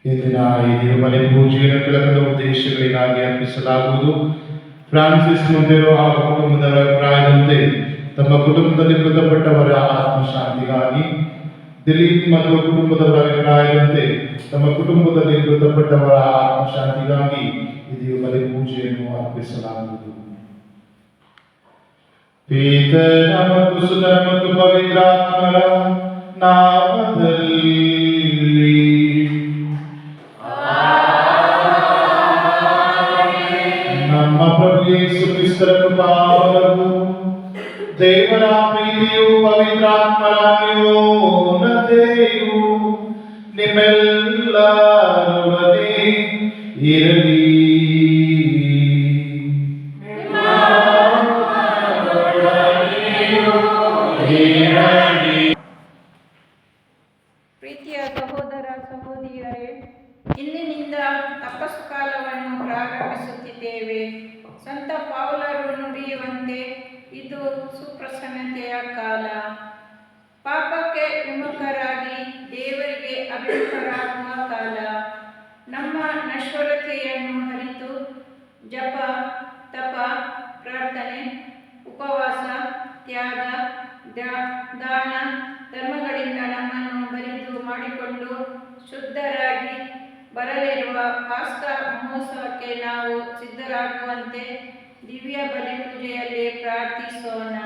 ಇಂದಿನ ಈ ತಿರುಮಲೆ ಪೂಜೆಯನ್ನು ಕೆಳಕಂಡ ಉದ್ದೇಶಗಳಿಗಾಗಿ ಅರ್ಪಿಸಲಾಗುವುದು. ಫ್ರಾನ್ಸಿಸ್ ಮೊಂಟೆರೊ ಹಾಗೂ ಕುಟುಂಬದವರ ಅಭಿಪ್ರಾಯದಂತೆ ತಮ್ಮ ಕುಟುಂಬದಲ್ಲಿ ಮೃತಪಟ್ಟವರ ಆತ್ಮಶಾಂತಿಗಾಗಿ, ದಿಲೀಪ್ ಮತ್ತು ಕುಟುಂಬದವರ ಅಭಿಪ್ರಾಯದಂತೆ ತಮ್ಮ ಕುಟುಂಬದಲ್ಲಿ ಮೃತಪಟ್ಟವರ ಆತ್ಮಶಾಂತಿಗಾಗಿ ಈ ತಿರುಮಲೆ ಪೂಜೆಯನ್ನು ಅರ್ಪಿಸಲಾಗುವುದು. ಪಿತನ ಮತ್ತು ಸುತನ ಮತ್ತು ಪವಿತ್ರಾತ್ಮರ ನಾಮದಲ್ಲಿ ನಮ್ಮ ಪ್ರಭು ಯೇಸು ಕ್ರಿಸ್ತರ ಕೃಪಾವರವು, ದೇವರ ಪ್ರೀತಿಯು, ಪವಿತ್ರಾತ್ಮರ ಅನ್ಯೋನ್ಯತೆಯು ನಿಮ್ಮೆಲ್ಲರೊಡನೆ ಇರಲಿ. ಪ್ರೀತಿಯ ಸಹೋದರ ಸಹೋದರಿಯರೇ, ಇಂದಿನಿಂದ ತಪಸ್ಸು ಕಾಲವನ್ನು ಪ್ರಾರಂಭಿಸುತ್ತಿದ್ದೇವೆ. ಸಂತ ಪೌಲರು ನುಡಿಯುವಂತೆ ಇದು ಸುಪ್ರಸನ್ನತೆಯ ಕಾಲ. ಪಾಪಕ್ಕೆ ವಿಮುಖರಾಗಿ ದೇವರಿಗೆ ಅಭಿಮುಖರಾಗುವ ಕಾಲ. ನಮ್ಮ ನಶ್ವರತೆಯನ್ನು ಅರಿತು ಜಪ, ತಪ, ಪ್ರಾರ್ಥನೆ, ಉಪವಾಸ, ತ್ಯಾಗ, ದಾನ, ಧರ್ಮಗಳಿಂದ ನಮ್ಮನ್ನು ಬರಿದು ಮಾಡಿಕೊಂಡು ಶುದ್ಧರಾಗಿ ಬರಲಿರುವ ಪಾಸ್ಕಾ ಮಹೋತ್ಸವಕ್ಕೆ ನಾವು ಸಿದ್ಧರಾಗುವಂತೆ ದಿವ್ಯ ಬಲಿ ಪೂಜೆಯಲ್ಲಿ ಪ್ರಾರ್ಥಿಸೋಣ.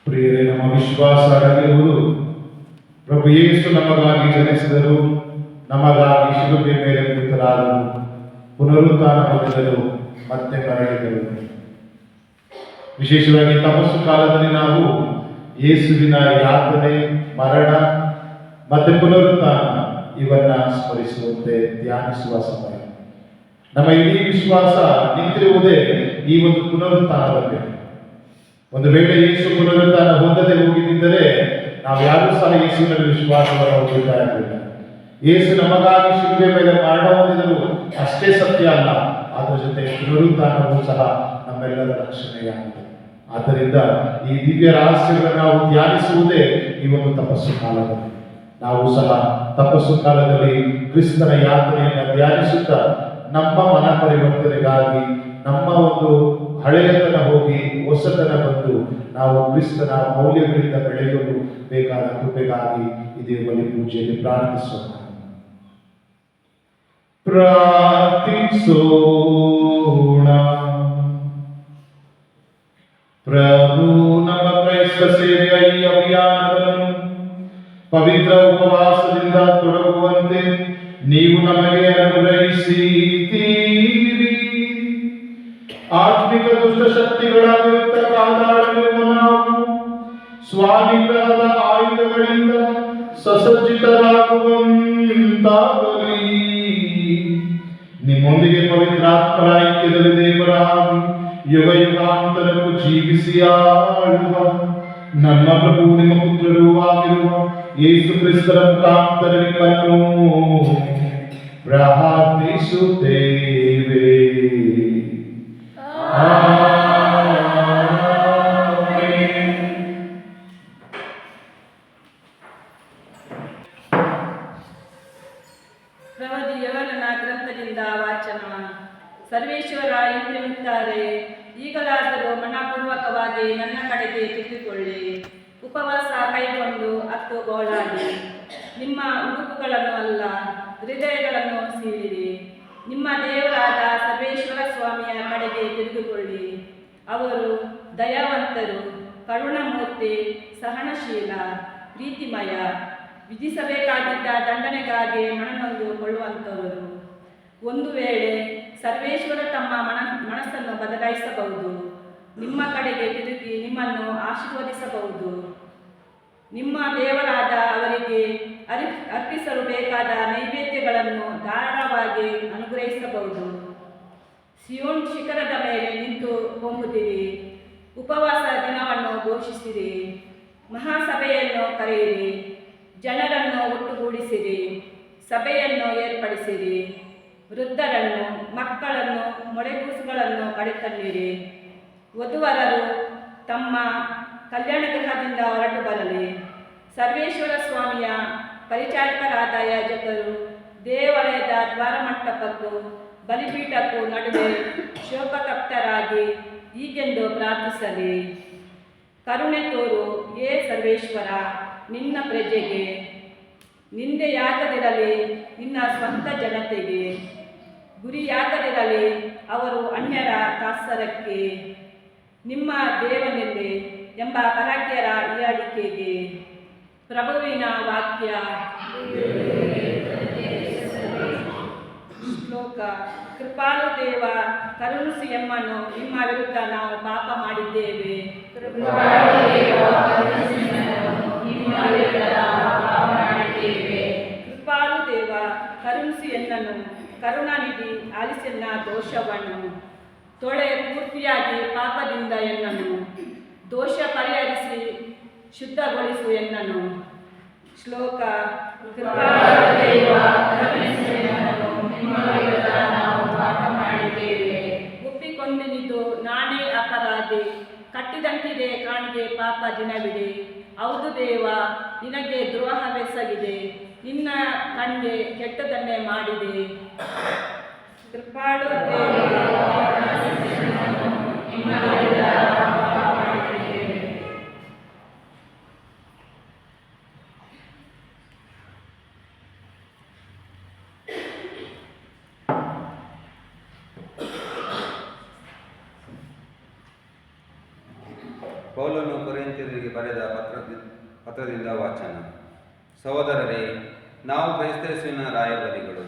ಪ್ರಿಯರೇ, ನಮ್ಮ ವಿಶ್ವಾಸ ಅಡಗಿರುವುದು ಪ್ರಭು ಯೇಸು ನಮಗಾಗಿ ಜನಿಸಿದರು, ನಮಗಾಗಿ ಶಿಲುಬೆ ಮೇಲೆ ಮೃತರಾದರು, ಪುನರುತ್ಥಾನ ಹೊಂದಿದರು, ಮತ್ತೆ ಮರಳಿದರು. ವಿಶೇಷವಾಗಿ ತಪಸ್ಸು ಕಾಲದಲ್ಲಿ ನಾವು ಯೇಸುವಿನ ಯಾತನೆ, ಮರಣ ಮತ್ತೆ ಪುನರುತ್ಥಾನ ಇವನ್ನ ಸ್ಮರಿಸುವಂತೆ ಧ್ಯಾನಿಸುವ ಸಮಯ. ನಮ್ಮ ಇಡೀ ವಿಶ್ವಾಸ ನಿಂತಿರುವುದೇ ಈ ಒಂದು ಪುನರುತ್ಥಾನದ ಮೇಲೆ. ಒಂದು ವೇಳೆ ಯೇಸು ಪುನರುತ್ಥಾನ ಹೊಂದದೆ ಹೋಗಿದ್ದರೆ ನಾವು ಯಾರೂ ಸಹ ಯೇಸುವಿನಲ್ಲಿ ವಿಶ್ವಾಸವನ್ನು ಹೊಂದುತ್ತಾ ಇರಲಿಲ್ಲ. ಯೇಸು ನಮಗಾಗಿ ಶಿಲುಬೆ ಮೇಲೆ ಮರಣ ಹೊಂದಿದರು ಅಷ್ಟೇ ಸತ್ಯ ಅಲ್ಲ, ಅದರ ಜೊತೆ ಪುನರುತ್ಥಾನವೂ ಸಹ ನಮ್ಮೆಲ್ಲರ ರಕ್ಷಣೆಯಾಗಿದೆ. ಆದ್ದರಿಂದ ಈ ದಿವ್ಯ ರಹಸ್ಯಗಳನ್ನು ನಾವು ಧ್ಯಾನಿಸುವುದೇ ಈ ಒಂದು ತಪಸ್ಸು ಕಾಲದಲ್ಲಿ. ನಾವು ಸಹ ತಪಸ್ಸು ಕಾಲದಲ್ಲಿ ಕ್ರಿಸ್ತನ ಯಾತ್ರೆಯನ್ನು ಧ್ಯಾನಿಸುತ್ತಾ ನಮ್ಮ ಮನ ಪರಿವರ್ತನೆಗಾಗಿ, ನಮ್ಮ ಒಂದು ಹಳೆಯತನ ಹೋಗಿ ಹೊಸತನ ಬಂದು ನಾವು ಕ್ರಿಸ್ತನ ಮೌಲ್ಯಗಳಿಂದ ಬೆಳೆಯಲು ಬೇಕಾದ ಕೃಪೆಗಾಗಿ ಇದೇ ಬಲಿ ಪೂಜೆಯಲ್ಲಿ ಪ್ರಾರ್ಥಿಸೋಣ. ಪ್ರಾರ್ಥಿಸೋಣ. ಪ್ರಭು ನಮ್ಮ ಕ್ರೈಸ್ತ ಸೇವೆಯ ಈ ಅಭಿಯಾನವನ್ನು ಪವಿತ್ರ ಉಪವಾಸದಿಂದ ತೊಡಗುವಂತೆ ನೀವು ನಮಗೆ ಅನುಗ್ರಹಿಸಿದ್ದೀರಿ. ಆತ್ಮಿಕ ದುಷ್ಟಶಕ್ತಿಗಳ ವಿರುದ್ಧ ಕಾದಾಡಲಿರುವ ನಾವು ಸ್ವಾನಿಗ್ರಹದ ಆಯುಧಗಳಿಂದ ಸಸಜ್ಜಿತರಾಗುವಂತಾಗಲಿ. ನಿಮ್ಮೊಂದಿಗೆ ಪವಿತ್ರಾತ್ಮರ ಐಕ್ಯದಲ್ಲಿ ದೇವರ ಯುಗ ಯುಗಾಂತರಕ್ಕೂ ಜೀವಿಸಿ ಆಳುವ ನಮ್ಮ ಪ್ರಭು ನಿಮ್ಮ ಪುತ್ರರೂ ಆಗಿರುವ ಯೇಸು ಕ್ರಿಸ್ತರ ಮುಖಾಂತರ ನಿಮ್ಮನ್ನು ಪ್ರಾರ್ಥಿಸುತ್ತೇವೆ. ಪ್ರವಾದಿ ಯೋಹಾನನ ಗ್ರಂಥದಿಂದ ವಾಚನ. ಸರ್ವೇಶ್ವರ ಇಂತೆನ್ನುತ್ತಾರೆ, ಈಗಲಾದರೂ ಮನಪೂರ್ವಕವಾಗಿ ನನ್ನ ಕಡೆಗೆ ತಿದ್ದಿಕೊಳ್ಳಿ. ಉಪವಾಸ ಕೈಗೊಂಡು 10 ಗೋಳಾಡಿ, ನಿಮ್ಮ ಉಡುಪುಗಳನ್ನು ಅಲ್ಲ ಹೃದಯಗಳನ್ನು ಸೀಳಿರಿ. ನಿಮ್ಮ ದೇವರಾದ ಸರ್ವೇಶ್ವರ ಸ್ವಾಮಿಯ ಕಡೆಗೆ ತಿರುಗಿಕೊಳ್ಳಿ. ಅವರು ದಯಾವಂತರು, ಕರುಣಾಮೂರ್ತಿ, ಸಹನಶೀಲ, ಪ್ರೀತಿಮಯ, ವಿಧಿಸಬೇಕಾಗಿದ್ದ ದಂಡನೆಗಾಗಿ ಮನನೊಂದುಕೊಳ್ಳುವಂಥವರು. ಒಂದು ವೇಳೆ ಸರ್ವೇಶ್ವರ ತಮ್ಮ ಮನಸ್ಸನ್ನು ಬದಲಾಯಿಸಬಹುದು, ನಿಮ್ಮ ಕಡೆಗೆ ತಿರುಗಿ ನಿಮ್ಮನ್ನು ಆಶೀರ್ವದಿಸಬಹುದು. ನಿಮ್ಮ ದೇವರಾದ ಅವರಿಗೆ ಅರ್ಪಿಸಲು ಬೇಕಾದ ನೈವೇದ್ಯಗಳನ್ನು ಧಾರಾಳವಾಗಿ ಅನುಗ್ರಹಿಸಬಹುದು. ಸಿಯೋನ್ ಶಿಖರದ ಮೇಲೆ ನಿಂತು ಹೊಂಗುತ್ತಿರಿ. ಉಪವಾಸ ದಿನವನ್ನು ಘೋಷಿಸಿರಿ. ಮಹಾಸಭೆಯನ್ನು ಕರೆಯಿರಿ. ಜನರನ್ನು ಒಟ್ಟುಗೂಡಿಸಿರಿ. ಸಭೆಯನ್ನು ಏರ್ಪಡಿಸಿರಿ. ವೃದ್ಧರನ್ನು, ಮಕ್ಕಳನ್ನು, ಮೊಳೆಗೂಸುಗಳನ್ನು ಕಡೆತನ್ನಿರಿ. ವಧುವರರು ತಮ್ಮ ಕಲ್ಯಾಣ ಗೃಹದಿಂದ ಹೊರಟು ಬರಲಿ. ಸರ್ವೇಶ್ವರ ಸ್ವಾಮಿಯ ಪರಿಚಾರಕರಾದ ಯಾಜಕರು ದೇವಾಲಯದ ದ್ವಾರಮಂಟಪಕ್ಕೂ ಬಲಿಪೀಠಕ್ಕೂ ನಡುವೆ ಶೋಕತಪ್ತರಾಗಿ ಹೀಗೆಂದು ಪ್ರಾರ್ಥಿಸಲಿ. ಕರುಣೆ ತೋರು ಏ ಸರ್ವೇಶ್ವರ, ನಿನ್ನ ಪ್ರಜೆಗೆ ನಿಂದೆಯಾಗದಿರಲಿ, ನಿನ್ನ ಸ್ವಂತ ಜನತೆಗೆ ಗುರಿಯಾಗದಿರಲಿ, ಅವರು ಅನ್ಯರ ತಾತ್ಸರಕ್ಕೆ, ನಿಮ್ಮ ದೇವನಲ್ಲಿ ಎಂಬ ಪರಾಕ್ಯರ ಹೀಯಾಳಿಕೆಗೆ. ಪ್ರಭುವಿನ ವಾಕ್ಯ. ಶ್ಲೋಕ. ಕೃಪಾಳು ದೇವ, ಕರುಣಿಸಿ ಎಮ್ಮನು, ನಿಮ್ಮ ವಿರುದ್ಧ ನಾವು ಪಾಪ ಮಾಡಿದ್ದೇವೆ. ಕೃಪಾಳು ದೇವ, ಕರುಣಿಸಿ ಎನ್ನನು, ಕರುಣಾನಿಧಿ ಆಲಿಸೆನ್ನ ದೋಷವನ್ನು. ತೊಳೆ ಪೂರ್ತಿಯಾಗಿ ಪಾಪದಿಂದ ಎನ್ನನು, ದೋಷ ಪರಿಹರಿಸಿ ಶುದ್ಧಗೊಳಿಸು ಎನ್ನನು. ಶ್ಲೋಕ. ಕೃಪಾಳು ದೇವ, ಕರುಣಿಸಿ ಎನ್ನನು, ನಿಮ್ಮ ವಿರುದ್ಧ ನಾವು ಪಾಪ ಮಾಡಿದ್ದೇವೆ. ಒಪ್ಪಿಕೊಂಡಿದ್ದು ನಾನೇ ಅಪರಾಧಿ, ಕಟ್ಟಿದಂತಿದೆ ಕಾಣಿಗೆ ಪಾಪ ದಿನವಿದೆ. ಹೌದು ದೇವ, ನಿನಗೆ ದ್ರೋಹವೆಸಗಿದೆ, ನಿನ್ನ ಕಣ್ಣಿಗೆ ಕೆಟ್ಟದನ್ನೇ ಮಾಡಿದೆ. ಕೃಪಾಳು ದೇವ, ನಿಮ್ಮ ವಿರುದ್ಧ ಪಾಪ ಮಾಡಿದ್ದೇವೆ. ಪೌಲನು ಕೊರಿಂಥಿಯರಿಗೆ ಬರೆದ ಪತ್ರದಿಂದ ವಾಚನ. ಸಹೋದರರೇ, ನಾವು ಕ್ರೈಸ್ತೇಸುವಿನ ರಾಯಭಾರಿಗಳು,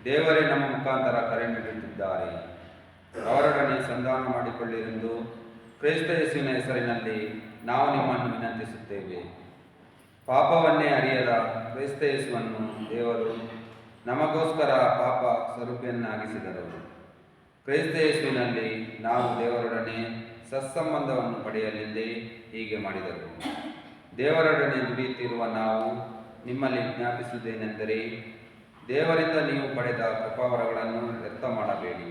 ದೇವರೇ ನಮ್ಮ ಮುಖಾಂತರ ಕರೆ ನೀಡುತ್ತಿದ್ದಾರೆ. ಅವರೊಡನೆ ಸಂಧಾನ ಮಾಡಿಕೊಳ್ಳಿರೆಂದು ಕ್ರೈಸ್ತೇಸುವಿನ ಹೆಸರಿನಲ್ಲಿ ನಾವು ನಿಮ್ಮನ್ನು ವಿನಂತಿಸುತ್ತೇವೆ. ಪಾಪವನ್ನೇ ಅರಿಯದ ಕ್ರೈಸ್ತೇಸುವನ್ನು ದೇವರು ನಮಗೋಸ್ಕರ ಪಾಪ ಸ್ವರೂಪಿಯನ್ನಾಗಿಸಿದರು. ಕ್ರೈಸ್ತೇಸುವಿನಲ್ಲಿ ನಾವು ದೇವರೊಡನೆ ಸತ್ಸಂಬಂಧವನ್ನು ಪಡೆಯಲೆಂದೇ ಹೀಗೆ ಮಾಡಿದರು. ದೇವರೊಡನೆ ದುಡಿಯುತ್ತಿರುವ ನಾವು ನಿಮ್ಮಲ್ಲಿ ಜ್ಞಾಪಿಸುವುದೇನೆಂದರೆ, ದೇವರಿಂದ ನೀವು ಪಡೆದ ಕೃಪಾವರಗಳನ್ನು ವ್ಯರ್ಥ ಮಾಡಬೇಡಿ.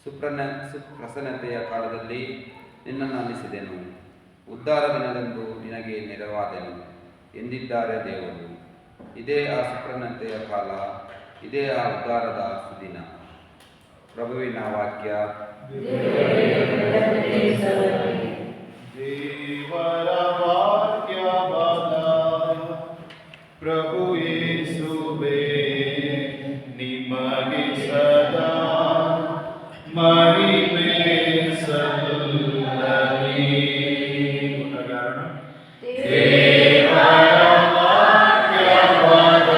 ಸುಪ್ರಸನ್ನತೆಯ ಕಾಲದಲ್ಲಿ ನಿನ್ನನ್ನು ಅನ್ನಿಸಿದೆನು, ಉದ್ಧಾರ ದಿನದಂದು ನಿನಗೆ ನೆರವಾದೆನು ಎಂದಿದ್ದಾರೆ ದೇವರು. ಇದೇ ಆ ಸುಪ್ರಸನ್ನತೆಯ ಕಾಲ, ಇದೇ ಆ ಉದ್ಧಾರದ ಸುದಿನ. ಪ್ರಭುವಿನ ವಾಕ್ಯ. ದೇವರ ವಾಕ್ಯವಾದ ಪ್ರಭು ಯೇಸುವೇ, ನಿಮಗೆ ಸದಾ ಮಹಿಮೆ ಸಲ್ಲಲಿ. ದೇವರ ವಾಕ್ಯವಾದ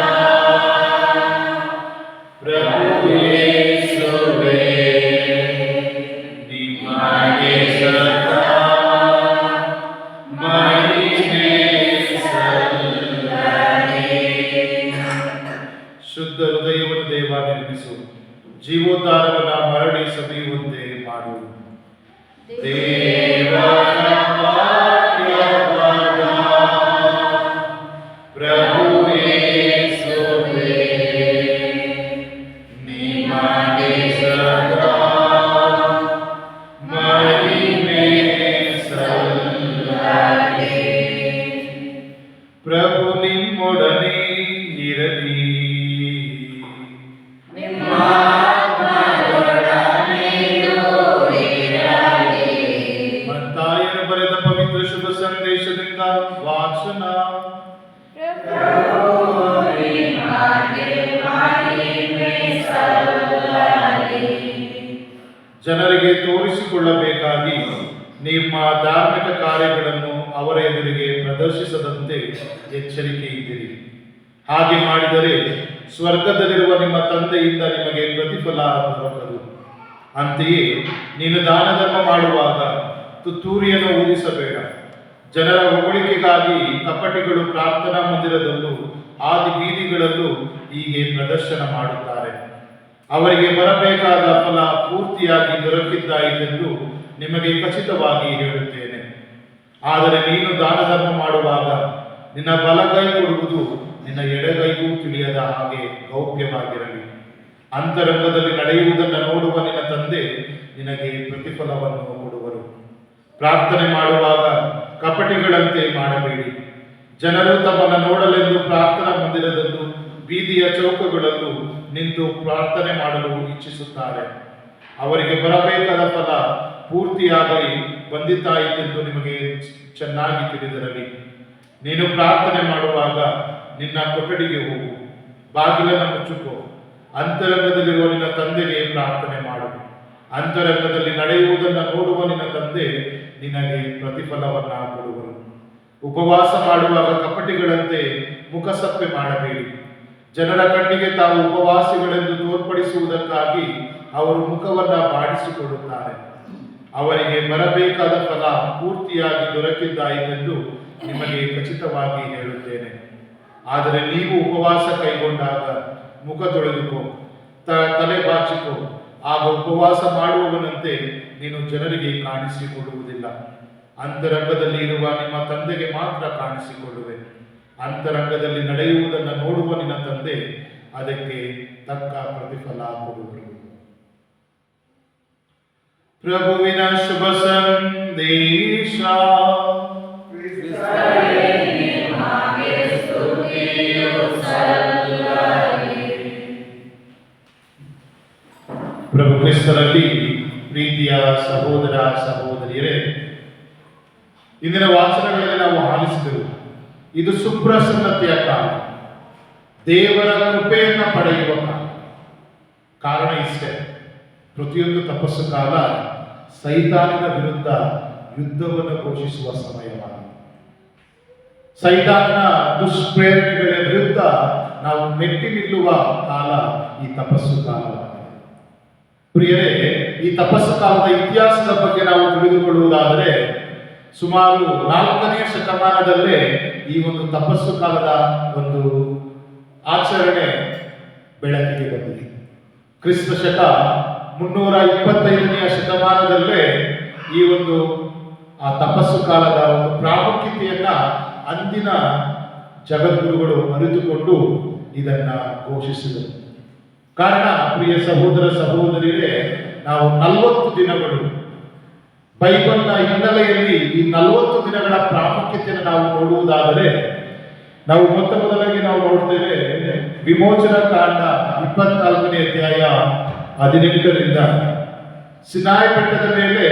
ಪ್ರಭು ಯೇಸುವೇ, ನಿಮಗೆ ಸದಾ ಮಹಿಮೆ ಸಲ್ಲಲಿ. ಶುದ್ಧ ಹೃದಯವನ್ನು ದೇವ ನಿರ್ಮಿಸು, ಜೀವೋದ್ಧಾರವನ್ನ ಮರಳಿ ಸವಿಯುವಂತೆ ಮಾಡು. ದೇವರ ವಾಕ್ಯವಾದ ಪ್ರಭು ಯೇಸುವೇ, ನಿಮಗೆ ಸದಾ ಮಹಿಮೆ ಸಲ್ಲಲಿ. ಪ್ರಭು ನಿಮ್ಮೊಡನೆ ಇರಲಿ. ಮತ್ತಾಯನು ಬರೆದ ಪವಿತ್ರ ಶುಭ ಸಂದೇಶದಿಂದ ವಾಚನ. ಜನರಿಗೆ ತೋರಿಸಿಕೊಳ್ಳಬೇಕಾಗಿ ನಿಮ್ಮ ಧಾರ್ಮಿಕ ಕಾರ್ಯಗಳನ್ನು ಅವರ ಎದುರಿಗೆ ಪ್ರದರ್ಶಿಸದಂತೆ ಎಚ್ಚರಿಕೆಯಿದ್ದಿರಿ. ಹಾಗೆ ಮಾಡಿದರೆ ಸ್ವರ್ಗದಲ್ಲಿರುವ ನಿಮ್ಮ ತಂದೆಯಿಂದ ನಿಮಗೆ ಪ್ರತಿಫಲ ದೊರಕದು. ಅಂತೆಯೇ ನೀನು ದಾನ ಧರ್ಮ ಮಾಡುವಾಗ ತುತ್ತೂರಿಯನ್ನು ಊದಿಸಬೇಡ. ಜನರ ಹೊಗಳಿಕೆಗಾಗಿ ಕಪಟಿಗಳು ಪ್ರಾರ್ಥನಾ ಮಂದಿರದಲ್ಲೂ ಆದಿ ಬೀದಿಗಳಲ್ಲೂ ಹೀಗೆ ಪ್ರದರ್ಶನ ಮಾಡುತ್ತಾರೆ. ಅವರಿಗೆ ಬರಬೇಕಾದ ಫಲ ಪೂರ್ತಿಯಾಗಿ ದೊರಕಿದ್ದಾಯಿತೆಂದು ನಿಮಗೆ ಖಚಿತವಾಗಿ ಹೇಳುತ್ತೇನೆ. ಆದರೆ ನೀನು ದಾನ ಧರ್ಮ ಮಾಡುವಾಗ ನಿನ್ನ ಬಲಗೈ ಕೊಡುವುದು ನಿನ್ನ ಎಡಗೈಗೂ ತಿಳಿಯದ ಹಾಗೆ ಗೌಪ್ಯವಾಗಿರಲಿ. ಅಂತರಂಗದಲ್ಲಿ ನಡೆಯುವುದನ್ನು ನೋಡುವ ನಿನ್ನ ತಂದೆ ನಿನಗೆ ಪ್ರತಿಫಲವನ್ನು ಕೊಡುವರು. ಪ್ರಾರ್ಥನೆ ಮಾಡುವಾಗ ಕಪಟಿಗಳಂತೆ ಮಾಡಬೇಡಿ. ಜನರು ತಮ್ಮನ್ನು ನೋಡಲೆಂದು ಪ್ರಾರ್ಥನಾ ಮಂದಿರದ ಬೀದಿಯ ಚೌಕಗಳಲ್ಲೂ ನಿಂತು ಪ್ರಾರ್ಥನೆ ಮಾಡಲು ಇಚ್ಛಿಸುತ್ತಾರೆ. ಅವರಿಗೆ ಬರಬೇಕಾದ ಫಲ ಪೂರ್ತಿಯಾಗಿ ಬಂದಿದ್ದಾಯಿತೆಂದು ನಿಮಗೆ ಚೆನ್ನಾಗಿ ತಿಳಿದಿರಲಿ. ನೀನು ಪ್ರಾರ್ಥನೆ ಮಾಡುವಾಗ ನಿನ್ನ ಕೊಠಡಿಗೆ ಹೋಗು, ಬಾಗಿಲನ್ನು ಮುಚ್ಚುಕೋ, ಅಂತರಂಗದಲ್ಲಿರುವ ನಿನ್ನ ತಂದೆಗೆ ಪ್ರಾರ್ಥನೆ ಮಾಡು. ಅಂತರಂಗದಲ್ಲಿ ನಡೆಯುವುದನ್ನು ನೋಡುವ ನಿನ್ನ ತಂದೆ ನಿನಗೆ ಪ್ರತಿಫಲವನ್ನ ಕೊಡುವನು. ಉಪವಾಸ ಮಾಡುವಾಗ ಕಪಟಿಗಳಂತೆ ಮುಖಸಪ್ಪೆ ಮಾಡಬೇಡಿ. ಜನರ ಕಣ್ಣಿಗೆ ತಾವು ಉಪವಾಸಿಗಳೆಂದು ತೋರ್ಪಡಿಸುವುದಕ್ಕಾಗಿ ಅವರು ಮುಖವನ್ನ ಬಾಡಿಸಿಕೊಳ್ಳುತ್ತಾರೆ. ಅವರಿಗೆ ಬರಬೇಕಾದ ಫಲ ಪೂರ್ತಿಯಾಗಿ ದೊರಕಿದ್ದಾಯಿತೆಂದು ನಿಮಗೆ ಖಚಿತವಾಗಿ ಹೇಳುತ್ತೇನೆ. ಆದರೆ ನೀವು ಉಪವಾಸ ಕೈಗೊಂಡಾಗ ಮುಖ ತೊಳೆದುಕೋ, ತಲೆ ಬಾಚಿಕೋ. ಆಗ ಉಪವಾಸ ಮಾಡುವವನಂತೆ ನೀನು ಜನರಿಗೆ ಕಾಣಿಸಿಕೊಳ್ಳುವುದಿಲ್ಲ. ಅಂತರಂಗದಲ್ಲಿ ಇರುವ ನಿಮ್ಮ ತಂದೆಗೆ ಮಾತ್ರ ಕಾಣಿಸಿಕೊಳ್ಳುವೆ. ಅಂತರಂಗದಲ್ಲಿ ನಡೆಯುವುದನ್ನು ನೋಡುವ ನಿನ್ನ ತಂದೆ ಅದಕ್ಕೆ ತಕ್ಕ ಪ್ರತಿಫಲ ಕೊಡುವರು. ಪ್ರಭುವಿನ ಶುಭ ಸಂದೇಶ. ಪ್ರಭು ಕ್ರಿಸ್ತರಲ್ಲಿ ಪ್ರೀತಿಯ ಸಹೋದರ ಸಹೋದರಿಯರೇ, ಇಂದಿನ ವಾಚನಗಳಲ್ಲಿ ನಾವು ಆಲಿಸಿದೆವು, ಇದು ಸುಪ್ರಸನ್ನತೆಯ ಕಾಲ, ದೇವರ ಕೃಪೆಯನ್ನು ಪಡೆಯುವ ಕಾಲ. ಕಾರಣ ಇಷ್ಟೇ, ಪ್ರತಿಯೊಂದು ತಪಸ್ಸು ಕಾಲ ಸೈತಾನಿನ ವಿರುದ್ಧ ಯುದ್ಧವನ್ನು ಘೋಷಿಸುವ ಸಮಯವಾಗಿದೆ. ಸೈತಾನನ ದುಷ್ಪ್ರೇರಣೆಗಳ ವಿರುದ್ಧ ನಾವು ಮೆಟ್ಟಿ ನಿಲ್ಲುವ ಕಾಲ ಈ ತಪಸ್ಸು ಕಾಲವಾಗಿದೆ. ಪ್ರಿಯರೇ, ಈ ತಪಸ್ಸು ಕಾಲದ ಇತಿಹಾಸದ ಬಗ್ಗೆ ನಾವು ತಿಳಿದುಕೊಳ್ಳುವುದಾದರೆ ಸುಮಾರು 4ನೇ ಶತಮಾನದಲ್ಲೇ ಈ ಒಂದು ತಪಸ್ಸು ಕಾಲದ ಒಂದು ಆಚರಣೆ ಬೆಳಕಿಗೆ ಬಂದಿದೆ. ಕ್ರಿಸ್ತ ಶಕ 325ನೇ ಶತಮಾನದಲ್ಲೇ ಈ ಒಂದು ತಪಸ್ಸು ಕಾಲದ ಒಂದು ಪ್ರಾಮುಖ್ಯತೆಯನ್ನ ಅಂದಿನ ಜಗದ್ಗುರುಗಳು ಅರಿತುಕೊಂಡು ಇದನ್ನ ಘೋಷಿಸಿದರು. ಕಾರಣ, ಪ್ರಿಯ ಸಹೋದರ ಸಹೋದರಿಯರೇ, ನಾವು 40 ದಿನಗಳು ಬೈಬಲ್ನ ಹಿನ್ನೆಲೆಯಲ್ಲಿ ಈ 40 ದಿನಗಳ ಪ್ರಾಮುಖ್ಯತೆಯನ್ನು ನಾವು ನೋಡುವುದಾದರೆ ನಾವು ಮೊದಲಾಗಿ ನಾವು ನೋಡ್ತೇವೆ ವಿಮೋಚನಾ ಕಾಂಡ 24ನೇ ಅಧ್ಯಾಯ 18ರಿಂದ ಸಿನಾಯಿ ಬೆಟ್ಟದ ಮೇಲೆ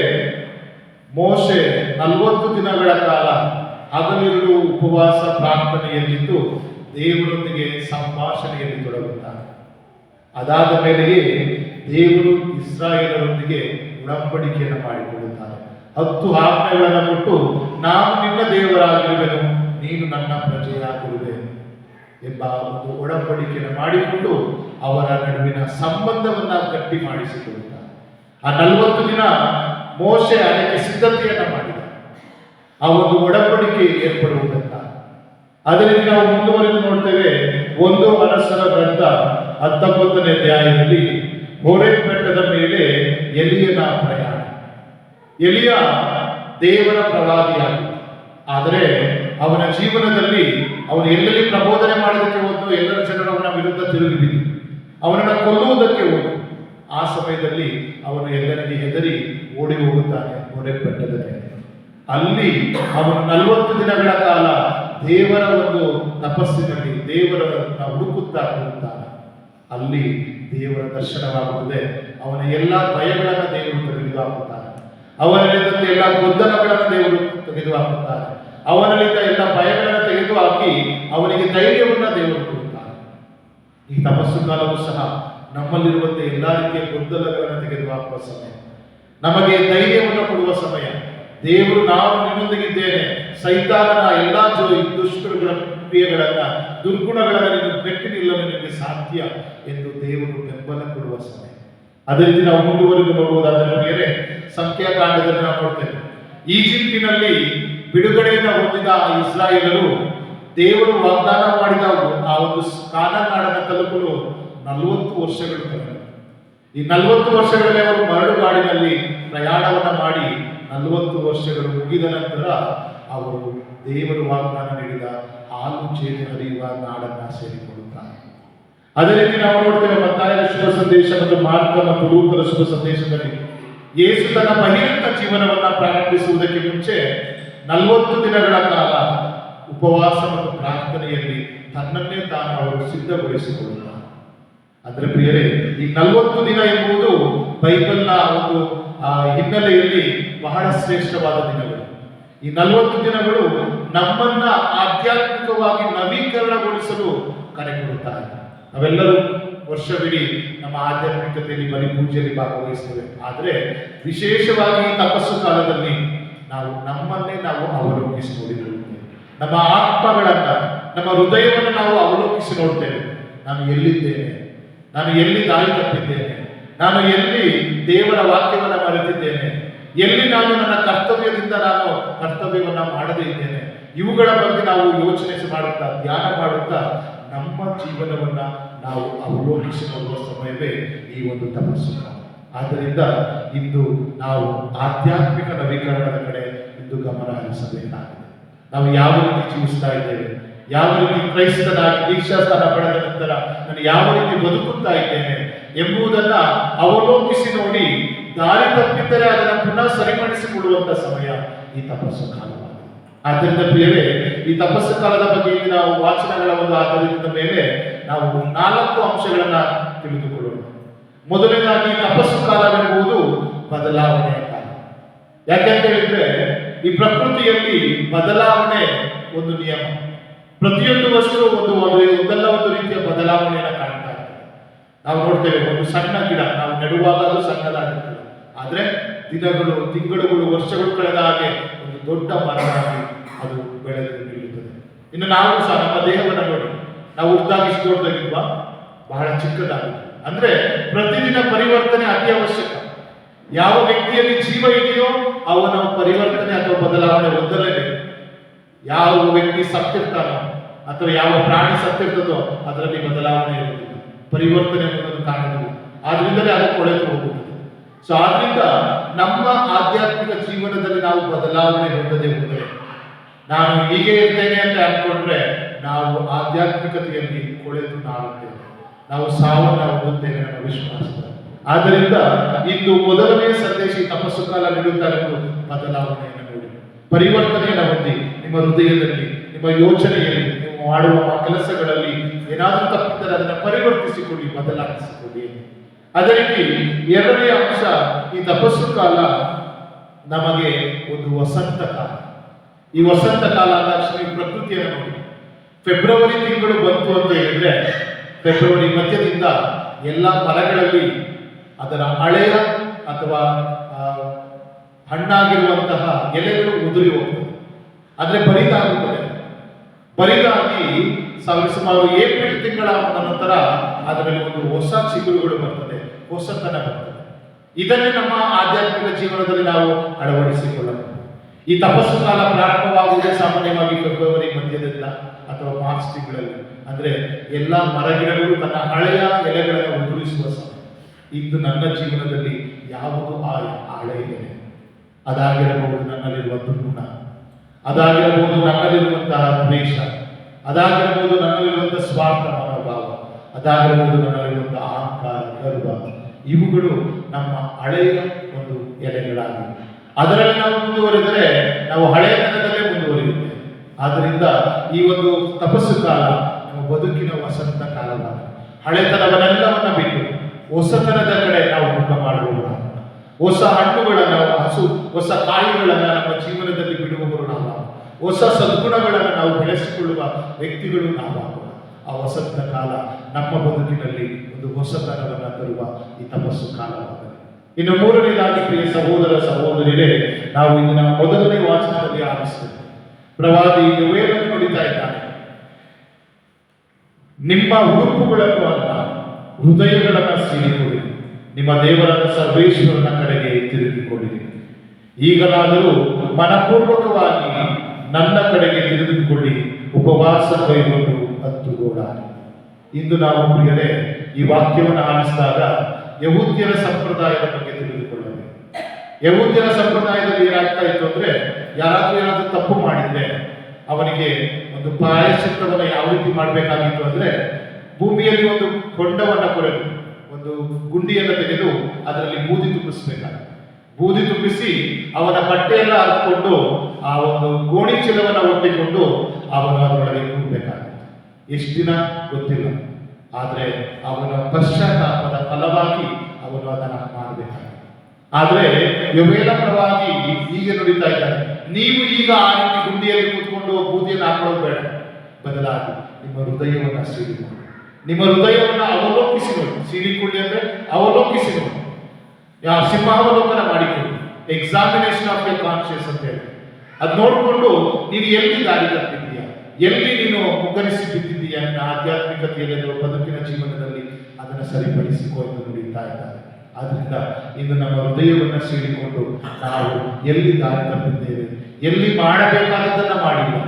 ಮೋಶೆ 40 ದಿನಗಳ ಕಾಲ ಹಗಲಿರುಳು ಉಪವಾಸ ಪ್ರಾರ್ಥನೆಯಲ್ಲಿದ್ದು ದೇವರೊಂದಿಗೆ ಸಂಭಾಷಣೆಯಲ್ಲಿ ತೊಡಗುತ್ತಾರೆ. ಅದಾದ ಮೇಲೆಯೇ ದೇವರು ಇಸ್ರಾಯೇಲರೊಂದಿಗೆ ಒಡಂಬಡಿಕೆಯನ್ನು ಮಾಡಿಕೊಳ್ಳುತ್ತಾರೆ. 10 ಆಜ್ಞೆಗಳನ್ನು ಕೊಟ್ಟು, ನಾನು ನಿನ್ನ ದೇವರಾಗಿರುವೆನು, ನೀನು ನನ್ನ ಪ್ರಜೆಯಾಗಿರುವೆ ಎಂಬ ಒಂದು ಒಡಂಬಡಿಕೆಯನ್ನು ಮಾಡಿಕೊಂಡು ಅವರ ನಡುವಿನ ಸಂಬಂಧವನ್ನ ಗಟ್ಟಿ ಮಾಡಿಸಿಕೊಳ್ಳುತ್ತಾರೆ. ಆ 40 ದಿನ ಮೋಶೆ ಅದಕ್ಕೆ ಸಿದ್ಧತೆಯನ್ನ ಮಾಡಿದ, ಆ ಒಂದು ಒಡಂಬಡಿಕೆ ಏರ್ಪಡುವುದಕ್ಕಾಗಿ. ಅದರಿಂದ ನಾವು ಮುಂದುವರೆದು ನೋಡ್ತೇವೆ 1 ಅರಸರ ಗ್ರಂಥ 19ನೇ ಅಧ್ಯಾಯದಲ್ಲಿ ಹೋರೇಬ್ ಬೆಟ್ಟದ ಮೇಲೆ ಎಲಿಯನ ಪ್ರಯಾಣ. ಎಲಿಯ ದೇವರ ಪ್ರವಾದಿಯಾಗಿದ್ದ, ಆದರೆ ಅವನ ಜೀವನದಲ್ಲಿ ಅವನು ಎಲ್ಲೆಲ್ಲಿ ಪ್ರಬೋಧನೆ ಮಾಡೋದಕ್ಕೆ ಹೋದ್ದು ಎಲ್ಲರ ಜನರು ಅವನ ವಿರುದ್ಧ ತಿರುಗಿ ಬಿದ್ದು ಅವನನ್ನು ಕೊಲ್ಲುವುದಕ್ಕೆ ಹೋದ. ಆ ಸಮಯದಲ್ಲಿ ಅವನು ಎಲ್ಲರಿಗೆ ಹೆದರಿ ಓಡಿ ಹೋಗುತ್ತಾನೆ ಹೋರೇಬ್ ಬೆಟ್ಟದ ಮೇಲೆ. ಅಲ್ಲಿ ಅವನು 40 ದಿನಗಳ ಕಾಲ ದೇವರ ಒಂದು ತಪಸ್ಸಿನಲ್ಲಿ ದೇವರನ್ನ ಹುಡುಕುತ್ತಾ ಹೋಗುತ್ತಾನೆ. ಅಲ್ಲಿ ದೇವರ ದರ್ಶನವಾಗುತ್ತದೆ. ಅವನ ಎಲ್ಲ ಭಯಗಳನ್ನು ದೇವರು ತೆಗೆದುಹಾಕುತ್ತಾರೆ. ಅವನಲ್ಲಿದ್ದಂಥ ಎಲ್ಲ ಗೊಂದಲಗಳನ್ನು ದೇವರು ತೆಗೆದುಹಾಕುತ್ತಾರೆ. ಅವನಲ್ಲಿದ್ದ ಎಲ್ಲ ಭಯಗಳನ್ನು ತೆಗೆದುಹಾಕಿ ಅವನಿಗೆ ಧೈರ್ಯವನ್ನು ದೇವರು ಕೊಡುತ್ತಾರೆ. ಈ ತಪಸ್ಸು ಕಾಲವೂ ಸಹ ನಮ್ಮಲ್ಲಿರುವಂತೆ ಎಲ್ಲ ರೀತಿಯ ಗೊಂದಲಗಳನ್ನು ತೆಗೆದುಹಾಕುವ ಸಮಯ, ನಮಗೆ ಧೈರ್ಯವನ್ನು ಕೊಡುವ ಸಮಯ. ದೇವರು ನಾನು ನಿನ್ನೊಂದಿಗಿದ್ದೇನೆ, ಸೈತಾನನ ಎಲ್ಲಾ ದುಷ್ಕೃಗಳ ಕ್ರಿಯೆಗಳನ್ನ ದುರ್ಗುಣಗಳನ್ನು ನೀನು ಬೆಟ್ಟಿ ನಿಲ್ಲಲು ನಿನಗೆ ಸಾಧ್ಯ ಎಂದು ದೇವರು ಬೆಂಬಲ ಕೊಡುವ ಸಮಯ. ಅದೇ ರೀತಿ ನಾವು ಮುಂದುವರೆದು ನೋಡುವುದಾದರೆ ಬೇರೆ ಸಂಖ್ಯಾಕಾಂಡದಲ್ಲಿ ನಾವು ನೋಡ್ತೇವೆ, ಈಜಿಪ್ಟಿನಲ್ಲಿ ಬಿಡುಗಡೆಯನ್ನು ಹೊಂದಿದ ಇಸ್ರಾಯೇಲರು ದೇವರು ವಾಗ್ದಾನ ಮಾಡಿದ ಆ ಒಂದು ಕಾನಾನ್ ನಾಡನ್ನು ತಲುಪಲು 40 ವರ್ಷಗಳು ತಗೊಂಡು, ಈ 40 ವರ್ಷಗಳಲ್ಲಿ ಅವರು ಮರಳುಗಾಡಿನಲ್ಲಿ ಪ್ರಯಾಣವನ್ನ ಮಾಡಿ 40 ವರ್ಷಗಳು ಮುಗಿದ ನಂತರ ಅವರು ದೇವರು ವಾಗ್ದಾನ ನೀಡಿದ ಹಾಲು ಜೇನು ಹರಿಯುವ ನಾಡನ್ನ ಸೇರಿಕೊಳ್ಳುತ್ತಾರೆ. ಅದೇ ರೀತಿ ನಾವು ನೋಡ್ತೇವೆ ಮತ್ತಾಯನ ಶುಭ ಸಂದೇಶ ಮತ್ತು ಮಾರ್ಕ ಮತ್ತು ಲೂಕನ ಶುಭ ಸಂದೇಶದಲ್ಲಿ ಯೇಸು ತನ್ನ ಬಹಿರಂಗ ಜೀವನವನ್ನ ಪ್ರಾರಂಭಿಸುವುದಕ್ಕೆ ಮುಂಚೆ 40 ದಿನಗಳ ಕಾಲ ಉಪವಾಸ ಮತ್ತು ಪ್ರಾರ್ಥನೆಯಲ್ಲಿ ತನ್ನನ್ನೇ ತಾನು ಅವರು ಸಿದ್ಧಗೊಳಿಸಿಕೊಳ್ಳುತ್ತಾರೆ. ಅಂದ್ರೆ ಪ್ರಿಯರೇ, ಈ 40 ದಿನ ಎಂಬುದು ಬೈಬಲ್ನ ಒಂದು ಹಿನ್ನೆಲೆಯಲ್ಲಿ ಬಹಳ ಶ್ರೇಷ್ಠವಾದ ದಿನಗಳು. ಈ 40 ದಿನಗಳು ನಮ್ಮನ್ನ ಆಧ್ಯಾತ್ಮಿಕವಾಗಿ ನವೀಕರಣಗೊಳಿಸಲು ಕರೆ ಕೊಡುತ್ತಾರೆ. ನಾವೆಲ್ಲರೂ ವರ್ಷವಿಡೀ ನಮ್ಮ ಆಧ್ಯಾತ್ಮಿಕತೆಯಲ್ಲಿ ಬಲಿ ಪೂಜೆಯಲ್ಲಿ ಭಾಗವಹಿಸ್ತೇವೆ. ಆದರೆ ವಿಶೇಷವಾಗಿ ಈ ತಪಸ್ಸು ಕಾಲದಲ್ಲಿ ನಾವು ನಮ್ಮನ್ನೇ ನಾವು ಅವಲೋಕಿಸಿ ನೋಡಿಕೊಳ್ಳುತ್ತೇವೆ. ನಮ್ಮ ಆತ್ಮಗಳನ್ನ, ನಮ್ಮ ಹೃದಯವನ್ನು ನಾವು ಅವಲೋಕಿಸಿ ನೋಡ್ತೇವೆ. ನಾನು ಎಲ್ಲಿದ್ದೇನೆ? ನಾನು ಎಲ್ಲಿ ದಾರಿ ತಪ್ಪಿದ್ದೇನೆ? ನಾನು ಎಲ್ಲಿ ದೇವರ ವಾಕ್ಯವನ್ನು ಮರೆತಿದ್ದೇನೆ? ಎಲ್ಲಿ ನಾನು ನನ್ನ ಕರ್ತವ್ಯದಿಂದ ನಾನು ಕರ್ತವ್ಯವನ್ನ ಮಾಡದೇ ಇದ್ದೇನೆ? ಇವುಗಳ ಬಗ್ಗೆ ನಾವು ಯೋಚನೆ ಮಾಡುತ್ತಾ, ಧ್ಯಾನ ಮಾಡುತ್ತಾ ನಮ್ಮ ಜೀವನವನ್ನ ನಾವು ಅವಲೋಕಿಸಿ ನೋಡುವ ಸಮಯವೇ ಈ ಒಂದು ತಪಸ್ಸು ಕಾಲ. ಆದ್ದರಿಂದ ಇಂದು ನಾವು ಆಧ್ಯಾತ್ಮಿಕ ನವೀಕರಣದ ಕಡೆ ಇಂದು ಗಮನ ಹರಿಸಬೇಕಾಗಿದೆ. ನಾವು ಯಾವ ರೀತಿ ಜೀವಿಸ್ತಾ ಇದ್ದೇವೆ, ಯಾವ ರೀತಿ ಕ್ರೈಸ್ತನಾಗಿ ದೀಕ್ಷಾಸ್ಥಾನ ಪಡೆದ ನಂತರ ನಾನು ಯಾವ ರೀತಿ ಬದುಕುತ್ತಾ ಇದ್ದೇನೆ ಎಂಬುದನ್ನ ಅವಲೋಕಿಸಿ ನೋಡಿ, ದಾರಿ ತಪ್ಪಿದ್ದರೆ ಅದನ್ನು ಪುನಃ ಸರಿಪಡಿಸಿಕೊಳ್ಳುವಂತ ಸಮಯ ಈ ತಪಸ್ಸು ಕಾಲವಾಗಿದೆ. ಆದ್ದರಿಂದ ಪ್ರಿಯರೇ, ಈ ತಪಸ್ಸು ಕಾಲದ ಬಗ್ಗೆ ಇಲ್ಲಿ ನಾವು ವಾಚನಗಳ ಒಂದು ಆಧಾರದ ಮೇಲೆ ನಾವು 4 ಅಂಶಗಳನ್ನ ತಿಳಿದುಕೊಳ್ಳೋಣ. ಮೊದಲನೇದಾಗಿ ತಪಸ್ಸು ಕಾಲವೆಂಬುದು ಬದಲಾವಣೆಯ ಕಾಲ. ಯಾಕೆಂತ ಹೇಳಿದ್ರೆ, ಈ ಪ್ರಕೃತಿಯಲ್ಲಿ ಬದಲಾವಣೆ ಒಂದು ನಿಯಮ. ಪ್ರತಿಯೊಂದು ವಸ್ತು ಒಂದಲ್ಲ ಒಂದು ರೀತಿಯ ಬದಲಾವಣೆಯನ್ನು ಕಾಣ್ತಾ ಇರ್ತದೆ. ನಾವು ನೋಡ್ತೇವೆ, ಒಂದು ಸಣ್ಣ ಗಿಡ ನಾವು ನೆಡುವಾಗ ಅದು ಸಣ್ಣದಾಗಿರ್ತದೆ, ಆದ್ರೆ ದಿನಗಳು, ತಿಂಗಳುಗಳು, ವರ್ಷಗಳು ಕಳೆದ ಹಾಗೆ ಒಂದು ದೊಡ್ಡ ಮರವಾಗಿ ಅದು ಬೆಳೆದು ನಿಲ್ಲುತ್ತದೆ. ಇನ್ನು ನಾವು ಸಹ ನಮ್ಮ ದೇಹವನ್ನು ನೋಡಿ, ನಾವು ಉದ್ದಾಗಿ ಇಷ್ಟು ದೊಡ್ಡದಾಗಿಲ್ವಾ, ಬಹಳ ಚಿಕ್ಕದಾಗಿದೆ. ಅಂದ್ರೆ ಪ್ರತಿದಿನ ಪರಿವರ್ತನೆ ಅತಿ ಅವಶ್ಯಕ. ಯಾವ ವ್ಯಕ್ತಿಯಲ್ಲಿ ಜೀವ ಇದೆಯೋ ಅವನ ಪರಿವರ್ತನೆ ಅಥವಾ ಬದಲಾವಣೆ ಹೊಂದಲೇಬೇಕು. ಯಾವ ವ್ಯಕ್ತಿ ಸತ್ತಿರ್ತಾನೋ ಅಥವಾ ಯಾವ ಪ್ರಾಣಿ ಸತ್ತಿರ್ತದೋ ಅದರಲ್ಲಿ ಬದಲಾವಣೆ ಇರುವುದಿಲ್ಲ, ಪರಿವರ್ತನೆ ಅನ್ನೋದು ಕಾಣುವುದಿಲ್ಲ. ಆದ್ರಿಂದಲೇ ಅದು ಕೊಳೆತು ಹೋಗುತ್ತದೆ. ಸೊ ಆದ್ರಿಂದ ನಮ್ಮ ಆಧ್ಯಾತ್ಮಿಕ ಜೀವನದಲ್ಲಿ ನಾವು ಬದಲಾವಣೆ ಹೊಂದದೆ ಹೋದರೆ, ನಾನು ಹೀಗೆ ಇರ್ತೇನೆ ಅಂತ ಅನ್ಕೊಂಡ್ರೆ ನಾವು ಆಧ್ಯಾತ್ಮಿಕತೆಯಲ್ಲಿ ಕೊಳೆತು ನಾರುತ್ತೇವೆ, ನಾವು ಸಾವನ್ನ ಹೊಂದುತ್ತೇವೆ ನಮ್ಮ ವಿಶ್ವಾಸದ. ಆದ್ದರಿಂದ ಇಂದು ಮೊದಲನೇ ಸಂದೇಶ ಈ ತಪಸ್ಸು ಕಾಲ ನೀಡುತ್ತಾ ಇರುವುದು ಬದಲಾವಣೆಯನ್ನು ನೋಡಿ, ಪರಿವರ್ತನೆಯನ್ನು ಹೊಂದಿ. ನಿಮ್ಮ ಹೃದಯದಲ್ಲಿ, ನಿಮ್ಮ ಯೋಚನೆಯಲ್ಲಿ, ನೀವು ಮಾಡುವ ಕೆಲಸಗಳಲ್ಲಿ ಏನಾದರೂ ತಪ್ಪಿದ್ದರೆ ಅದನ್ನು ಪರಿವರ್ತಿಸಿಕೊಳ್ಳಿ, ಬದಲಾಯಿಸಿಕೊಳ್ಳಿ. ಅದೇ ರೀತಿ ಎರಡನೇ ಅಂಶ, ಈ ತಪಸ್ಸು ಕಾಲ ನಮಗೆ ಒಂದು ವಸಂತ ಕಾಲ. ಈ ವಸಂತ ಕಾಲ ಅಂದಾಕ್ಷಣ ಪ್ರಕೃತಿಯನ್ನು ನೋಡಿ. ಫೆಬ್ರವರಿ ತಿಂಗಳು ಬಂತು ಅಂತ ಹೇಳಿದ್ರೆ, ಫೆಬ್ರವರಿ ಮಧ್ಯದಿಂದ ಎಲ್ಲ ಮರಗಳಲ್ಲಿ ಅದರ ಹಳೆಯ ಅಥವಾ ಹಣ್ಣಾಗಿರುವಂತಹ ಎಲೆಗಳು ಉದುರಿ ಹೋಗ್ತದೆ, ಆದ್ರೆ ಬರಿದಾಗುತ್ತದೆ. ಬರಿದಾಗಿ ಸುಮಾರು ಏಪ್ರಿಲ್ ತಿಂಗಳ ನಂತರ ಅದರಲ್ಲಿ ಒಂದು ಹೊಸ ಚಿಗುರುಗಳು ಬರ್ತದೆ, ಹೊಸತನ ಬರ್ತದೆ. ಇದನ್ನೇ ನಮ್ಮ ಆಧ್ಯಾತ್ಮಿಕ ಜೀವನದಲ್ಲಿ ನಾವು ಅಳವಡಿಸಿಕೊಳ್ಳಬಹುದು. ಈ ತಪಸ್ಸು ಕಾಲ ಪ್ರಾರಂಭವಾಗುವುದೇ ಸಾಮಾನ್ಯವಾಗಿ ಫೆಬ್ರವರಿ ಮಧ್ಯದಿಂದ ಅಥವಾ ಮಾರ್ಚ್ ತಿಂಗಳಲ್ಲಿ. ಅಂದ್ರೆ ಎಲ್ಲಾ ಮರಗಿಡಗಳು ತನ್ನ ಹಳೆಯ ಎಲೆಗಳನ್ನು ಉದುರಿಸುವ ಸಮಯ. ಇಂದು ನನ್ನ ಜೀವನದಲ್ಲಿ ಯಾವುದು ಆ ಹಳೆಯ ಎಲೆ? ಅದಾಗಿರಬಹುದು ನನ್ನಲ್ಲಿರುವ ದುರ್ಗುಣ, ಅದಾಗಿರಬಹುದು ನನ್ನಲ್ಲಿರುವಂತಹ ದ್ವೇಷ, ಅದಾಗಿರಬಹುದು ನನ್ನಲ್ಲಿರುವಂತಹ ಸ್ವಾರ್ಥ ಮನೋಭಾವ, ಅದಾಗಿರಬಹುದು ನನ್ನಲ್ಲಿರುವಂತಹ ಅಹಂಕಾರ, ಗರ್ವ. ಇವುಗಳು ನಮ್ಮ ಹಳೆಯ ಒಂದು ಎಲೆಗಳಾಗಿವೆ. ಅದರಲ್ಲಿ ನಾವು ಮುಂದುವರೆದರೆ ನಾವು ಹಳೆಯತನದಲ್ಲೇ ಮುಂದುವರಿಯುತ್ತೇವೆ. ಆದ್ದರಿಂದ ಈ ಒಂದು ತಪಸ್ಸು ಕಾಲ ನಮ್ಮ ಬದುಕಿನ ವಸಂತ ಕಾಲವಾಗಿದೆ. ಹಳೆತನವನ್ನೆಲ್ಲವನ್ನ ಬಿಟ್ಟು ಹೊಸತನದ ಕಡೆ ನಾವು ಮುಖ ಮಾಡುವವರು, ಹೊಸ ಹಣ್ಣುಗಳನ್ನು, ಹೊಸ ಕಾಯಿಗಳನ್ನು ನಮ್ಮ ಜೀವನದಲ್ಲಿ ಬಿಡುವವರು ನಾವು, ಹೊಸ ಸದ್ಗುಣಗಳನ್ನು ನಾವು ಬೆಳೆಸಿಕೊಳ್ಳುವ ವ್ಯಕ್ತಿಗಳು ನಾವು. ಆ ವಸಂತ ಕಾಲ ನಮ್ಮ ಬದುಕಿನಲ್ಲಿ ಒಂದು ಹೊಸತನವನ್ನು ತರುವ ಈ ತಪಸ್ಸು ಕಾಲವಾಗಿದೆ. ಇನ್ನು ಮೂರನೇದಾಗಿ ಪ್ರಿಯ ಸಹೋದರ ಸಹೋದರಿಯರೇ, ನಾವು ಇದನ್ನ ಮೊದಲನೇ ವಾಚನದಲ್ಲಿ ಆಲಿಸ್ತೇವೆ. ಪ್ರವಾದಿ ಯೋವೇಲನು ನುಡಿತಾ ಇದ್ದಾನೆ, ನಿಮ್ಮ ಉಡುಪುಗಳನ್ನು ಅಲ್ಲ ಹೃದಯಗಳನ್ನು ಸೀಳಿಕೊಳ್ಳಿ, ನಿಮ್ಮ ದೇವರಾದ ಸರ್ವೇಶ್ವರನ ಕಡೆಗೆ ತಿರುಗಿಕೊಳ್ಳಿರಿ. ಈಗಲಾದರೂ ಮನಪೂರ್ವಕವಾಗಿ ನನ್ನ ಕಡೆಗೆ ತಿರುಗಿಕೊಳ್ಳಿ, ಉಪವಾಸ ಕೈಗೊಂಡು ಹತ್ತುಗೋಡಾಡಿ. ಇಂದು ನಾವು ಪ್ರಿಯರೇ ಈ ವಾಕ್ಯವನ್ನು ಆಲಿಸಿದಾಗ ಯಹೂದ್ಯರ ಸಂಪ್ರದಾಯದ ಬಗ್ಗೆ ತಿಳಿದುಕೊಳ್ಳಬೇಕು. ಯಹೂದ್ಯರ ಸಂಪ್ರದಾಯದಲ್ಲಿ ಏನಾಗ್ತಾ ಇತ್ತು ಅಂದ್ರೆ, ಯಾರಾದ್ರೂ ಏನಾದ್ರೂ ತಪ್ಪು ಮಾಡಿದ್ರೆ ಅವನಿಗೆ ಒಂದು ಪ್ರಾಯಶ್ಚಿತ್ತವನ್ನು ಯಾವ ರೀತಿ ಮಾಡಬೇಕಾಗಿತ್ತು ಅಂದ್ರೆ, ಭೂಮಿಯಲ್ಲಿ ಒಂದು ಹೊಂಡವನ್ನು ಕೊರೆದು ಒಂದು ಗುಂಡಿಯನ್ನು ತೆಗೆದು ಅದರಲ್ಲಿ ಬೂದಿ ತುಂಬಿಸಬೇಕಾಗಿತ್ತು. ಬೂದಿ ತುಂಬಿಸಿ ಅವನ ಬಟ್ಟೆಯೆಲ್ಲ ಹರಿದುಕೊಂಡು ಆ ಒಂದು ಗೋಣಿ ಚೀಲವನ್ನು ಒಟ್ಟಿಕೊಂಡು ಅವನು ಅದರೊಳಗೆ ಕೂಡಬೇಕಾಗುತ್ತೆ. ಎಷ್ಟು ದಿನ ಗೊತ್ತಿಲ್ಲ, ಆದರೆ ಅವನ ಪಶ್ಚಾತ್ತಾಪದ ಫಲವಾಗಿ ಅವನು ಅದನ್ನು ಮಾಡಬೇಕಾಗುತ್ತೆ. ಆದರೆ ಯೋವೇಲ ಪ್ರವಾದಿ ಹೀಗೆ ನುಡಿತಾ ಇದ್ದಾನೆ, ನೀವು ಈಗ ಆ ರೀತಿ ಗುಂಡಿಯಲ್ಲಿ ಕೂತ್ಕೊಂಡು ಬೂದಿಯನ್ನು ಹಾಕೊಳ್ಳೋದು ಬೇಡ, ಬದಲಾಗಿ ನಿಮ್ಮ ಹೃದಯವನ್ನು ಸೀಳಿಕೊಂಡು, ನಿಮ್ಮ ಹೃದಯವನ್ನು ಅವಲೋಕಿಸಿ ನೋಡಿ. ಸೀಳಿಕೊಳ್ಳಿ ಅಂದ್ರೆ ಅವಲೋಕಿಸಿ ನೋಡಿ, ಸಿಂಹಾವಲೋಕನ ಮಾಡಿಕೊಳ್ಳಿ, ಎಕ್ಸಾಮಿನೇಷನ್ ಆಫ್ ಯರ್ ಕಾನ್ಶಿಯಸ್ ಅಂತ ಹೇಳಿ. ಅದು ನೋಡಿಕೊಂಡು ನೀನು ಎಲ್ಲಿ ದಾರಿ ತಪ್ಪಿದ್ದೀಯಾ, ಎಲ್ಲಿ ನೀನು ಮುಗ್ಗರಿಸಿ ಬಿದ್ದಿದ್ದೀಯಾ, ನಿನ್ನ ಆಧ್ಯಾತ್ಮಿಕತೆಯಲ್ಲಿ ಬದುಕಿನ ಜೀವನದಲ್ಲಿ ಅದನ್ನು ಸರಿಪಡಿಸಿಕೋ ಎಂದು ನುಡಿತಾ ಇದ್ದಾರೆ. ಆದ್ರಿಂದ ಇಂದು ನಮ್ಮ ಹೃದಯವನ್ನು ಸೀಳಿಕೊಂಡು ನಾವು ಎಲ್ಲಿ ದಾರಿ ತಪ್ಪಿದ್ದೇವೆ, ಎಲ್ಲಿ ಮಾಡಬೇಕಾದದನ್ನು ಮಾಡಿಲ್ಲ,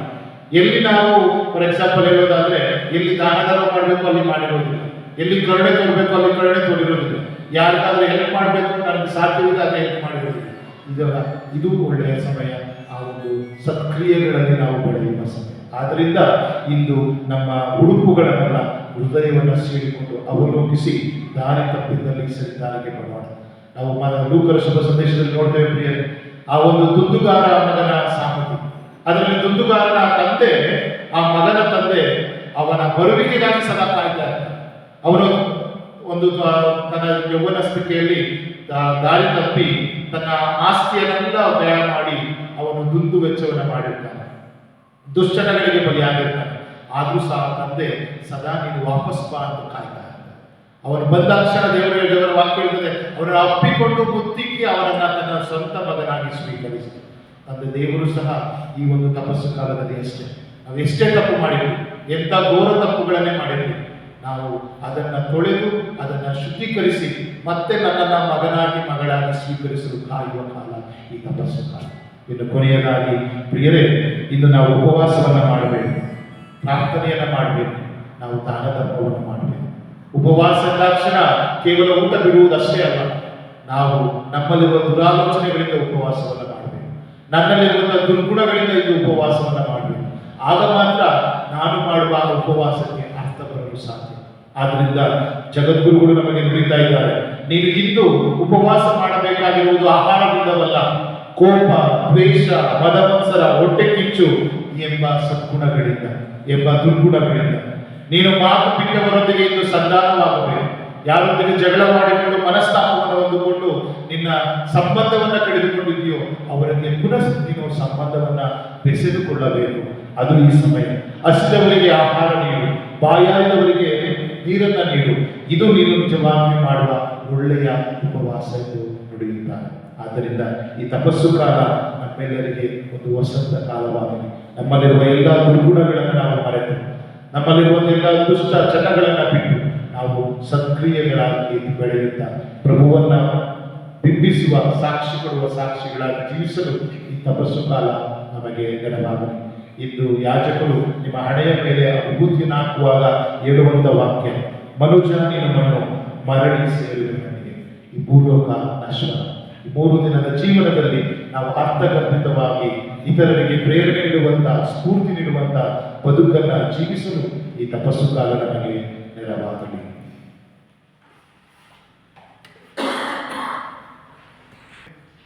ಎಲ್ಲಿ ನಾವು ಫಾರ್ ಎಕ್ಸಾಂಪಲ್ ಹೇಳೋದಾದ್ರೆ ಎಲ್ಲಿ ದಾನ ಧರ್ಮ ಮಾಡಬೇಕು ಅಲ್ಲಿ ಮಾಡಿರೋದಿಲ್ಲ, ಎಲ್ಲಿ ಕರುಣೆ ತೋರಬೇಕು ಅಲ್ಲಿ ಕರುಣೆ ತೋರಿರೋದಿಲ್ಲ, ಯಾರಿಗಾದ್ರೂ ಹೆಲ್ಪ್ ಮಾಡಬೇಕು ನನಗೆ ಸಾಧ್ಯವಿದೆ ಅದೇ ಹೆಲ್ಪ್ ಮಾಡಿರೋದಿಲ್ಲ. ಇದು ಒಳ್ಳೆಯ ಸಮಯ, ಆ ಒಂದು ಸತ್ಕ್ರಿಯೆಗಳಲ್ಲಿ ನಾವು ಬೆಳೆಯುವ ಸಮಯ. ಆದ್ದರಿಂದ ಇಂದು ನಮ್ಮ ಉಡುಪುಗಳನ್ನೆಲ್ಲ ಹೃದಯವನ್ನು ಸೀಳಿಕೊಂಡು ಅವಲೋಕಿಸಿ ದಾರಿ ತಪ್ಪಿದ್ದಲ್ಲಿ ಸರಿ ದಾರಿಗೆ ಬರೋಣ. ನಾವು ಲೂಕರ ಶುಭ ಸಂದೇಶದಲ್ಲಿ ನೋಡ್ತೇವೆ ಪ್ರಿಯರೇ, ಆ ಒಂದು ದುಂದುಗಾರ ಮಗನ ಸಾಮರ್ಥ್ಯ, ಅದರಲ್ಲಿ ದುಂದುಗಾರನ ತಂದೆ, ಆ ಮಗನ ತಂದೆ ಅವನ ಬರುವಿಕೆಗಾಗಿ ಸದಾ ಕಾಯ್ತಾ ಇರ್ತಾನೆ. ಅವನು ಒಂದು ತನ್ನ ಯೌವನ ಸ್ಥಿತಿಯಲ್ಲಿ ದಾರಿ ತಪ್ಪಿ ತನ್ನ ಆಸ್ತಿಯನ್ನೆಲ್ಲ ವ್ಯಯ ಮಾಡಿ ಅವನು ದುಂದು ವೆಚ್ಚವನ್ನು ಮಾಡಿರ್ತಾನೆ, ದುಶ್ಚಟಗಳಿಗೆ ಬಲಿಯಾಗಿರ್ತಾನೆ. ಆದ್ರೂ ಸಹ ತಂದೆ ಸದಾ ನೀನು ವಾಪಸ್ ಬಾ ಅಂತ ಕಾಯ್ತಾ ಇರ್ತಾನೆ. ಅವನು ಬಂದಾಕ್ಷಣ ದೇವರ ವಾಕ್ಯ ಹೇಳ್ತದೆ, ಅವನನ್ನು ಅಪ್ಪಿಕೊಂಡು ಮುತ್ತಿಕ್ಕಿ ಅವನನ್ನ ತನ್ನ ಸ್ವಂತ ಮಗನಾಗಿ ಸ್ವೀಕರಿಸಿದ ತಂದೆ. ದೇವರು ಸಹ ಈ ಒಂದು ತಪಸ್ಸು ಕಾಲದಲ್ಲಿ ಅಷ್ಟೇ, ನಾವು ಎಷ್ಟೇ ತಪ್ಪು ಮಾಡಿದ್ವಿ, ಎಂಥ ಘೋರ ತಪ್ಪುಗಳನ್ನೇ ಮಾಡಿದ್ವಿ, ನಾವು ಅದನ್ನು ತೊಳೆದು ಅದನ್ನು ಶುದ್ಧೀಕರಿಸಿ ಮತ್ತೆ ನನ್ನನ್ನು ಮಗನಾಗಿ ಮಗಳಾಗಿ ಸ್ವೀಕರಿಸಲು ಕಾಯುವ ಕಾಲ ಈ ತಪಸ್ಸು ಕಾಲ. ಇನ್ನು ಕೊನೆಯದಾಗಿ ಪ್ರಿಯರೇ, ಇನ್ನು ನಾವು ಉಪವಾಸವನ್ನು ಮಾಡಬೇಕು, ಪ್ರಾರ್ಥನೆಯನ್ನು ಮಾಡಬೇಕು, ನಾವು ದಾನ ಧರ್ಮವನ್ನು ಮಾಡಬೇಕು. ಉಪವಾಸ ಎಂದಾಕ್ಷಣ ಕೇವಲ ಊಟ ಬಿಡುವುದಷ್ಟೇ ಅಲ್ಲ, ನಾವು ನಮ್ಮಲ್ಲಿರುವ ದುರಾಲೋಚನೆಗಳಿಂದ ಉಪವಾಸವನ್ನು ಮಾಡಬೇಕು, ನನ್ನಲ್ಲಿರುವಂತಹ ದುರ್ಗುಣಗಳಿಂದ ಇದು ಉಪವಾಸವನ್ನು ಮಾಡಬೇಕು. ಆಗ ಮಾತ್ರ ನಾನು ಮಾಡುವ ಉಪವಾಸಕ್ಕೆ ಅರ್ಥ ಬರಲು ಸಾಧ್ಯ. ಆದ್ರಿಂದ ಜಗದ್ಗುರುಗಳು ನಮಗೆ ನುಡಿತಾ ಇದ್ದಾರೆ, ನೀನು ಇಂದು ಉಪವಾಸ ಮಾಡಬೇಕಾಗಿರುವುದು ಆಹಾರದಿಂದವಲ್ಲ, ಕೋಪ, ದ್ವೇಷ, ಮದಮತ್ಸರ, ಹೊಟ್ಟೆ ಕಿಚ್ಚು ಎಂಬ ಸದ್ಗುಣಗಳಿಂದ, ಎಂಬ ದುರ್ಗುಣಗಳಿಂದ. ನೀನು ಮಾತು ಬಿಟ್ಟವರೊಂದಿಗೆ ಇಂದು ಸಂಧಾನವಾಗಬೇಕು. ಯಾರೊಂದಿಗೆ ಜಗಳ ಮಾಡಿಕೊಂಡು ಮನಸ್ತಾಪವನ್ನು ಹೊಂದಿಕೊಂಡು ನಿನ್ನ ಸಂಬಂಧವನ್ನು ಕಳೆದುಕೊಂಡಿದೆಯೋ ಅವರಿಗೆ ಪುನಃ ನೀನು ಸಂಬಂಧವನ್ನು ಬೆಸೆದುಕೊಳ್ಳಬೇಕು. ಅದು ಈ ಸಮಯ. ಹಸಿದವರಿಗೆ ಆಹಾರ ನೀಡು, ಬಾಯಾರಿದವರಿಗೆ ನೀರನ್ನು ನೀಡು. ಇದು ನೀನು ನಿಜವಾಗಿ ಮಾಡುವ ಒಳ್ಳೆಯ ಉಪವಾಸ ಎಂದು ನುಡಿಯುತ್ತಾರೆ. ಆದ್ದರಿಂದ ಈ ತಪಸ್ಸು ಕಾಲ ನಮ್ಮೆಲ್ಲರಿಗೆ ಒಂದು ವಸಂತ ಕಾಲವಾಗಲಿ. ನಮ್ಮಲ್ಲಿರುವ ಎಲ್ಲ ದುರ್ಗುಣಗಳನ್ನು ನಾವು ಮರೆತು, ನಮ್ಮಲ್ಲಿರುವ ಎಲ್ಲ ದುಷ್ಟ ಚಟಗಳನ್ನು ಬಿಟ್ಟು ನಾವು ಸಕ್ರಿಯಗಳಾಗಿ ಬೆಳೆಯುತ್ತಾ ಪ್ರಭುವನ್ನ ಬಿಂಬಿಸುವ, ಸಾಕ್ಷಿ ಕೊಡುವ ಸಾಕ್ಷಿಗಳಾಗಿ ಜೀವಿಸಲು ಈ ತಪಸ್ಸು ಕಾಲ ನಮಗೆ ನೆರವಾಗಲಿ. ಇಂದು ಯಾಜಕರು ನಿಮ್ಮ ಹಣೆಯ ಮೇಲೆ ವಿಭೂತಿಯನ್ನು ಹಾಕುವಾಗ ಹೇಳುವಂಥ ವಾಕ್ಯ, ಮನುಜ ನೀನು ಮಣ್ಣು, ಮರಳಿ ಸೇರಿದ ನನಗೆ. ಈ ಭೂಲೋಕ ನಶ್ವರ. ಈ 3 ದಿನದ ಜೀವನದಲ್ಲಿ ನಾವು ಅರ್ಥಗರ್ಭಿತವಾಗಿ ಇತರರಿಗೆ ಪ್ರೇರಣೆ ನೀಡುವಂಥ, ಸ್ಫೂರ್ತಿ ನೀಡುವಂಥ ಬದುಕನ್ನು ಜೀವಿಸಲು ಈ ತಪಸ್ಸು ಕಾಲ ನಮಗೆ ನೆರವಾಗಲಿ.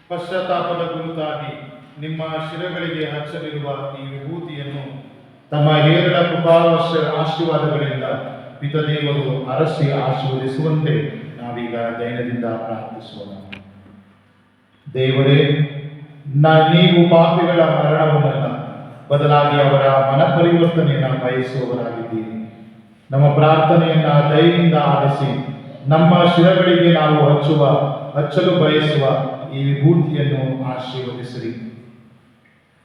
ಪಶ್ಚಾತ್ತಾಪದ ಗುರುತಾಗಿ ನಿಮ್ಮ ಶಿರಗಳಿಗೆ ಹಚ್ಚಲಿರುವ ಈ ವಿಭೂತಿಯನ್ನು ತಮ್ಮ ಹೇರಳ ಕೃಪಾವಶ ಆಶೀರ್ವಾದಗಳಿಂದ ಪಿತದೇವರು ಅರಸಿ ಆಶೀರ್ವದಿಸುವಂತೆ ನಾವೀಗ ದೈನದಿಂದ ಪ್ರಾರ್ಥಿಸೋಣ. ದೇವರೇ, ನೀವು ಪಾಪಿಗಳ ಮರಣವನ್ನಲ್ಲ, ಬದಲಾಗಿ ಅವರ ಮನಪರಿವರ್ತನೆಯನ್ನು ಬಯಸುವವರಾಗಿದ್ದೀರಿ. ನಮ್ಮ ಪ್ರಾರ್ಥನೆಯನ್ನ ದಯೆಯಿಂದ ಆಲಿಸಿ ನಮ್ಮ ಶಿರಗಳಿಗೆ ನಾವು ಹಚ್ಚಲು ಬಯಸುವ ಈ ವಿಭೂತಿಯನ್ನು ಆಶೀರ್ವದಿಸಿರಿ.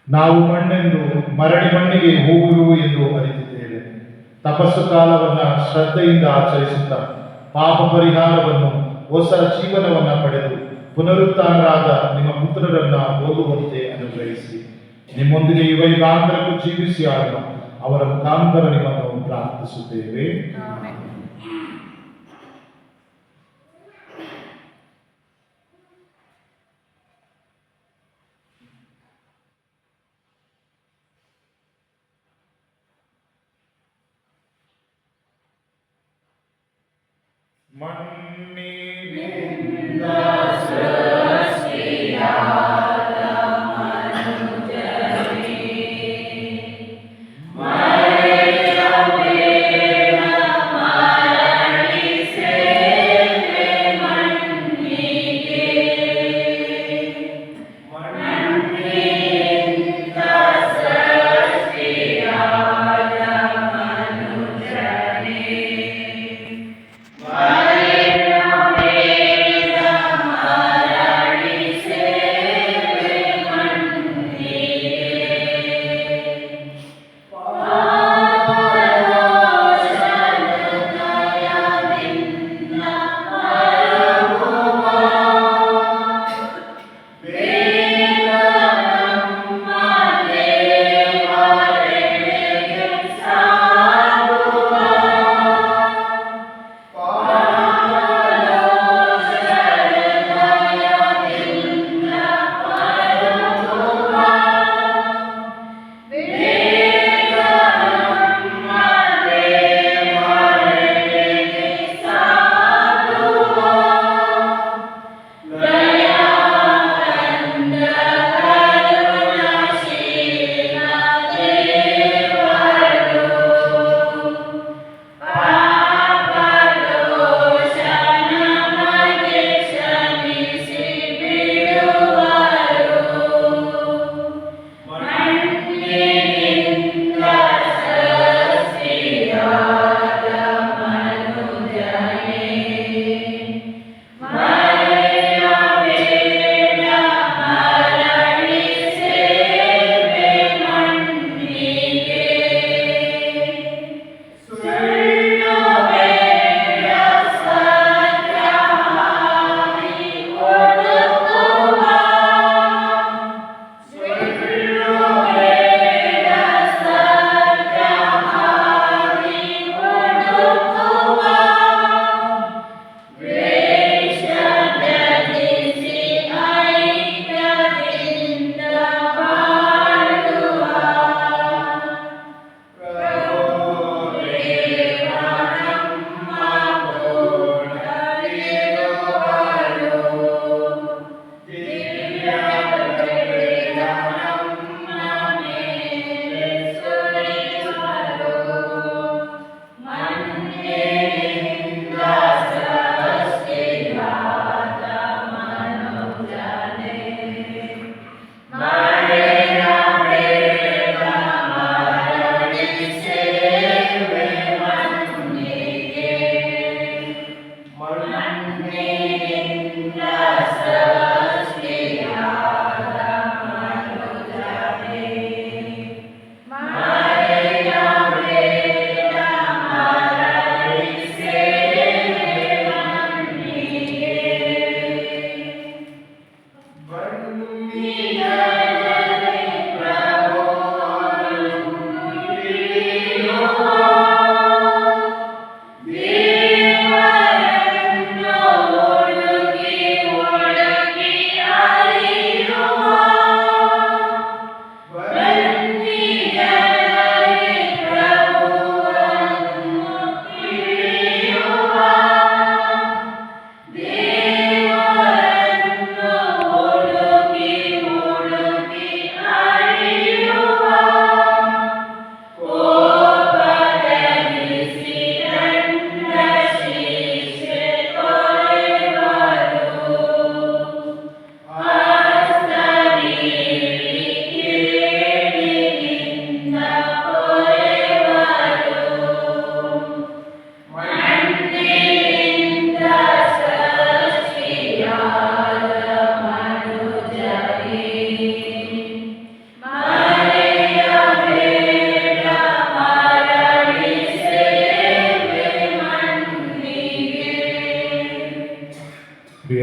ನಾವು ಮಣ್ಣೆಂದು ಮರಳಿ ಮಣ್ಣಿಗೆ ಹೋಗುವು ಎಂದು ಅರಿತಿದ್ದೇವೆ. ತಪಸ್ಸು ಕಾಲವನ್ನು ಶ್ರದ್ಧೆಯಿಂದ ಆಚರಿಸುತ್ತಾ ಪಾಪ ಪರಿಹಾರವನ್ನು, ಹೊಸ ಜೀವನವನ್ನು ಪಡೆದು ಪುನರುತ್ಥಾನರಾದ ನಿಮ್ಮ ಪುತ್ರರನ್ನ ಹೋಲುವಂತೆ ಅನುಗ್ರಹಿಸಿ ನಿಮ್ಮೊಂದಿಗೆ ಯುಗಾಂತರಕ್ಕೂ ಜೀವಿಸಿ ಆಡುವ ಅವರ ಮುಖಾಂತರ ನಿಮ್ಮನ್ನು ಪ್ರಾರ್ಥಿಸುತ್ತೇವೆ. ಮಣ್ಣಿನಿಂದ ಸೃಷ್ಟಿಯಾದ ಮನುಜ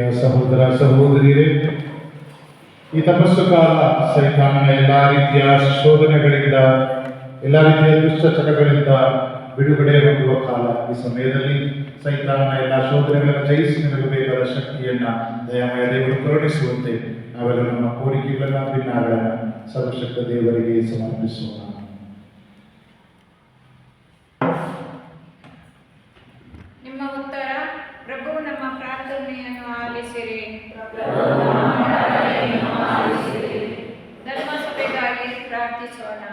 ಪ್ರಿಯ ಸಹೋದರ ಸಹೋದರಿಯರೇ, ಈ ತಪಸ್ಸು ಕಾಲ ಸೈತಾನನ ಎಲ್ಲ ರೀತಿಯ ಶೋಧನೆಗಳಿಂದ, ಎಲ್ಲ ರೀತಿಯ ದುಷ್ಟಚಟಗಳಿಂದ ಬಿಡುಗಡೆ ಹೊಂದುವ ಕಾಲ. ಈ ಸಮಯದಲ್ಲಿ ಸೈತಾನನ ಎಲ್ಲ ಶೋಧನೆಗಳನ್ನು ಜಯಿಸಿ ನಿಲ್ಲಬೇಕಾದ ಶಕ್ತಿಯನ್ನ ದಯಾಮಯ ದೇವರು ಕರುಣಿಸುವಂತೆ ನಾವೆಲ್ಲ ನಮ್ಮ ಕೋರಿಕೆಗಳನ್ನ ಭಿನ್ನಗಳನ್ನು ಸರ್ವಶಕ್ತ ದೇವರಿಗೆ ಸಮರ್ಪಿಸೋಣ. ನಿಮ್ಮ ಉತ್ತರ: ಪ್ರಭು ನಮ್ಮ ಪ್ರಾರ್ಥನೆಯನ್ನು ಆಲಿಸಿರಿ. ಧರ್ಮಸಭೆಗಾಗಿ ಪ್ರಾರ್ಥಿಸೋಣ.